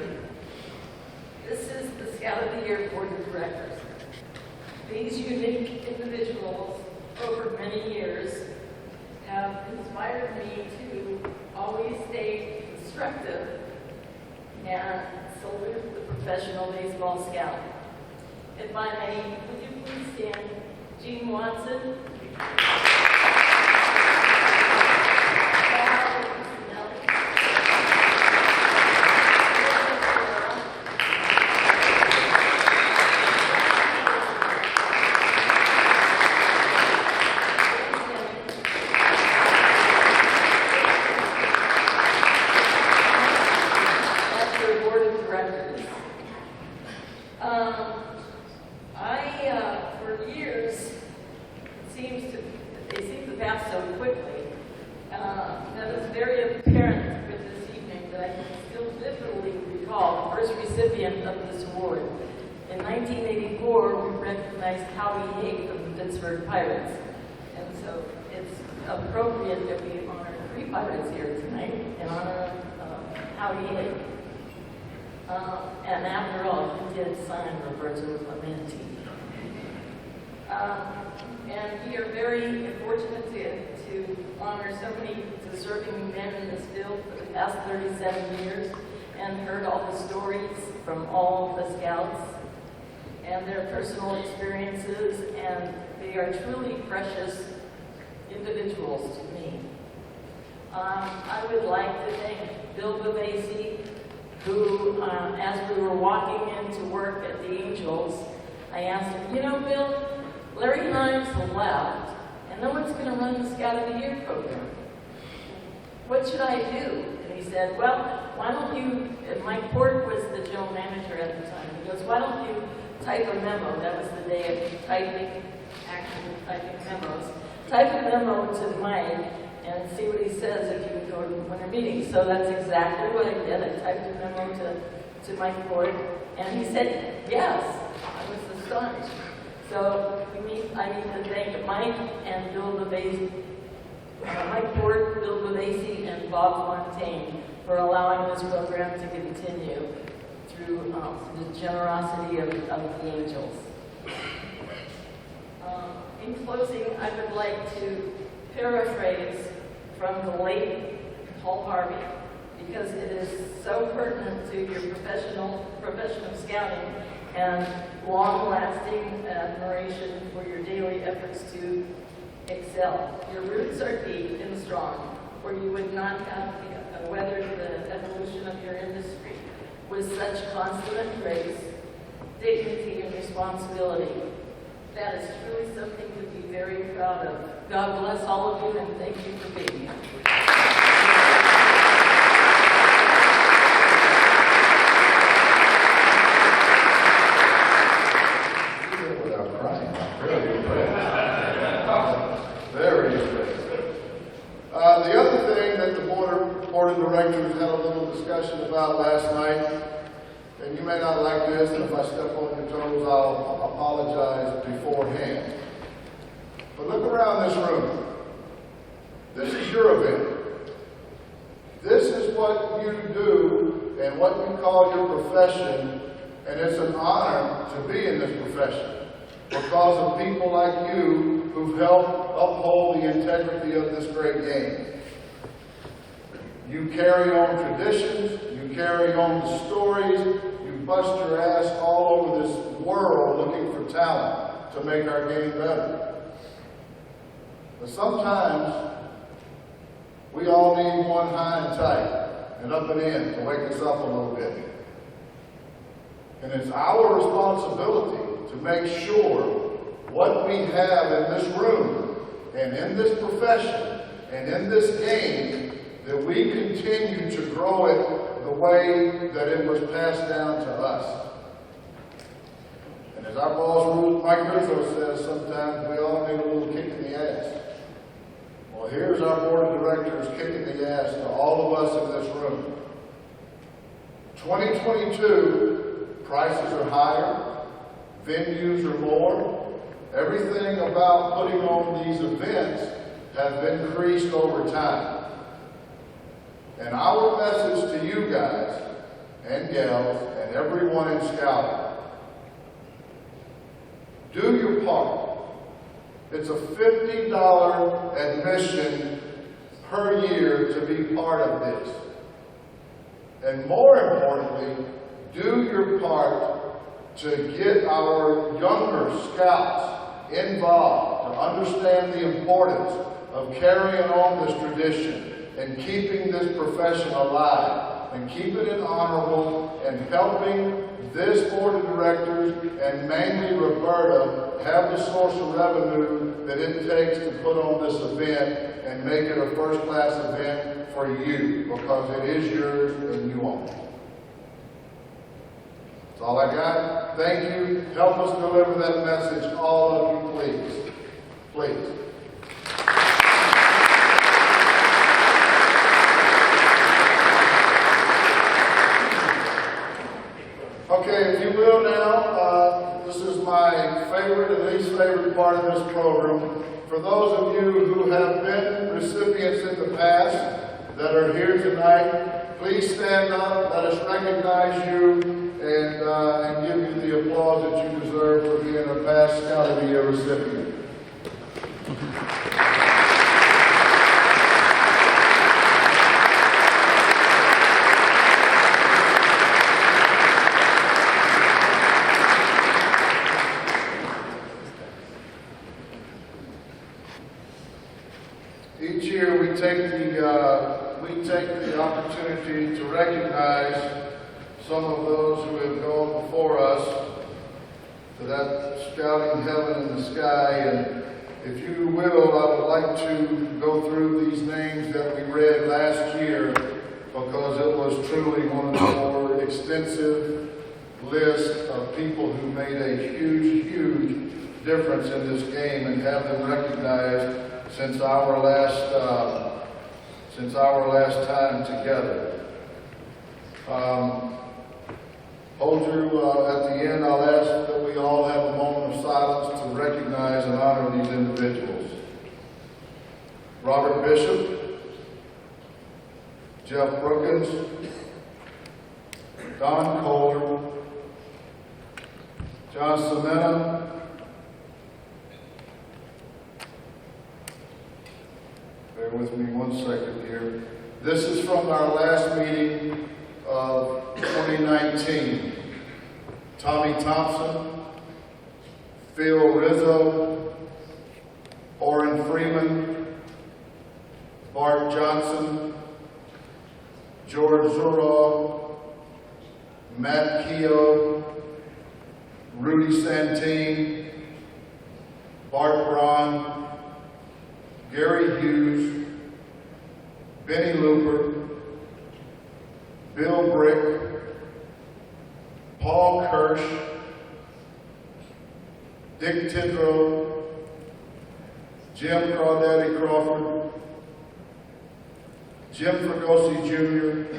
This is the Scout of the Year Board of Directors. These unique individuals over many years have inspired me to always stay constructive and salute the professional baseball scout. If I may, would you please stand? Gene Watson. For years, they seem to pass so quickly. That is very apparent with this evening that I can still vividly recall the first recipient of this award. In 1984, we recognized Howie Haig of the Pittsburgh Pirates. And so it's appropriate that we honor 3 Pirates here tonight in honor of Howie Haig. And after all, he did sign Roberto Clemente. And we are very fortunate to honor so many deserving men in this field for the past 37 years and heard all the stories from all the scouts and their personal experiences, and they are truly precious individuals to me. I would like to thank Bill as we were walking into work at the Angels, I asked him, you know, Bill, Larry Himes left, and no one's going to run the Scout of the Year program. What should I do? And he said, well, why don't you, and Mike Port was the general manager at the time, he goes, why don't you type a memo? That was the day of typing, actually typing memos. Type a memo to Mike and see what he says if you would go to winter meetings. So that's exactly what I did. I typed a memo to Mike Port, and he said yes. I was astonished. So I need to thank Mike and Bill LeVacy, Mike Port, Bill LeVacy, and Bob Fontaine for allowing this program to continue through the generosity of the Angels. In closing, I would like to paraphrase from the late Paul Harvey, because it is so pertinent to your profession of scouting and long-lasting admiration for your daily efforts to excel. Your roots are deep and strong, or you would not have weathered the evolution of your industry with such consummate grace, dignity, and responsibility. That is truly something to be very proud of. God bless all of you, and thank you for being here. Without crying, really very impressive. The other thing that the board of directors had a little discussion about last night, and you may not like this, and if I step on your toes, I'll apologize beforehand. But look around this room. This is your event. This is what you do and what you call your profession, and it's an honor to be in this profession because of people like you who've helped uphold the integrity of this great game. You carry on traditions, you carry on the stories, you bust your ass all over this world looking for talent to make our game better. But sometimes we all need one high and tight and up and in to wake us up a little bit. And it's our responsibility to make sure what we have in this room and in this profession and in this game, that we continue to grow it the way that it was passed down to us. And as our boss, Mike Rizzo, says, sometimes we all need a little kick in the ass. Well, here's our board of directors kicking the ass to all of us in this room. 2022, prices are higher, venues are more. Everything about putting on these events has been increased over time. And our message to you guys and gals and everyone in Scouting, do your part. It's a $50 admission per year to be part of this. And more importantly, do your part to get our younger scouts involved, to understand the importance of carrying on this tradition and keeping this profession alive, and keeping it honorable, and helping this board of directors, and mainly Roberta, have the source of revenue that it takes to put on this event and make it a first-class event for you, because it is yours and you own it. That's all I got. Thank you. Help us deliver that message, all of you, please. Please. Okay, if you will now, this is my favorite and least favorite part of this program. For those of you who have been recipients in the past that are here tonight, please stand up, let us recognize you, and give you the applause that you deserve for being a past Scout of the Year recipient. Each year we take the opportunity to recognize some of those who have gone before us to that scouting heaven in the sky. And if you will, I would like to go through these names that we read last year, because it was truly one of the more extensive lists of people who made a huge, huge difference in this game, and have them recognized since our last time together. Hold you at the end, I'll ask that we all have a moment of silence to recognize and honor these individuals. Robert Bishop, Jeff Brookins, Don Kohler, John Semena, bear with me 1 second here. This is from our last meeting of 2019. Tommy Thompson, Phil Rizzo, Orrin Freeman, Bart Johnson, George Zuraw, Matt Keogh, Rudy Santine, Bart Braun, Gary Hughes, Benny Looper, Bill Brick, Paul Kirsch, Dick Tidrow, Jim Crawdaddy Crawford, Jim Fregosi Jr.,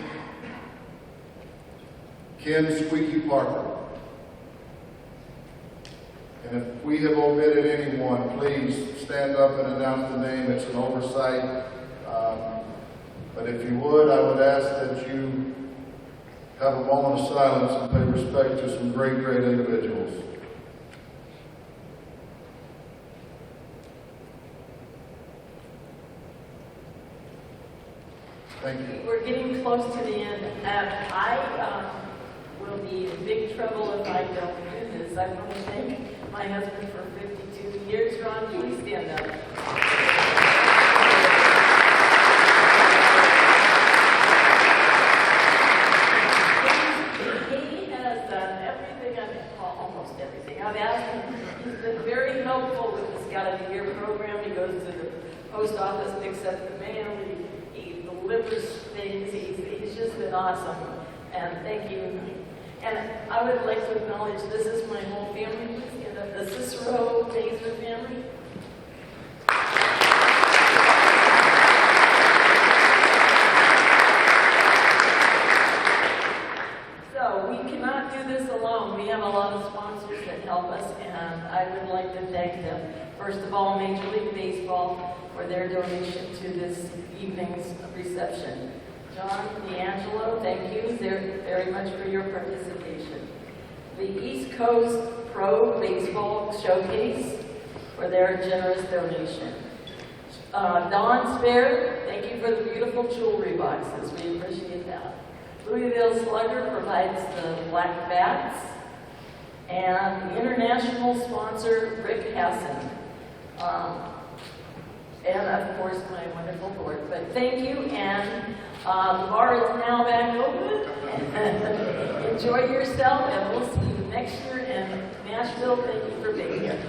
Ken Squeaky Parker. And if we have omitted anyone, please stand up and announce the name. It's an oversight. But if you would, I would ask that you have a moment of silence and pay respect to some great, great individuals. Thank you. We're getting close to the end. I will be in big trouble if I don't do this. I want to thank my husband for 52 years. Ron, please stand up. He has done everything, almost everything. I've asked him. He's been very helpful with the Scout of the Year program. He goes to the post office, picks up the mail. He delivers things. He's just been awesome. And thank you. And I would like to acknowledge this is my whole family. Please stand up. The Cicero Mazer family. So we cannot do this alone. We have a lot of sponsors that help us, and I would like to thank them. First of all, Major League Baseball for their donation to this evening's reception. John D'Angelo, thank you very much for your participation. The East Coast Pro Baseball Showcase for their generous donation. Don Spare, thank you for the beautiful jewelry boxes. We appreciate that. Louisville Slugger provides the black bats. And the international sponsor, Rick Hassan. And of course, my wonderful board. But thank you, and the bar is now back open. Enjoy yourself, and we'll see you next year in Nashville. Thank you for being here.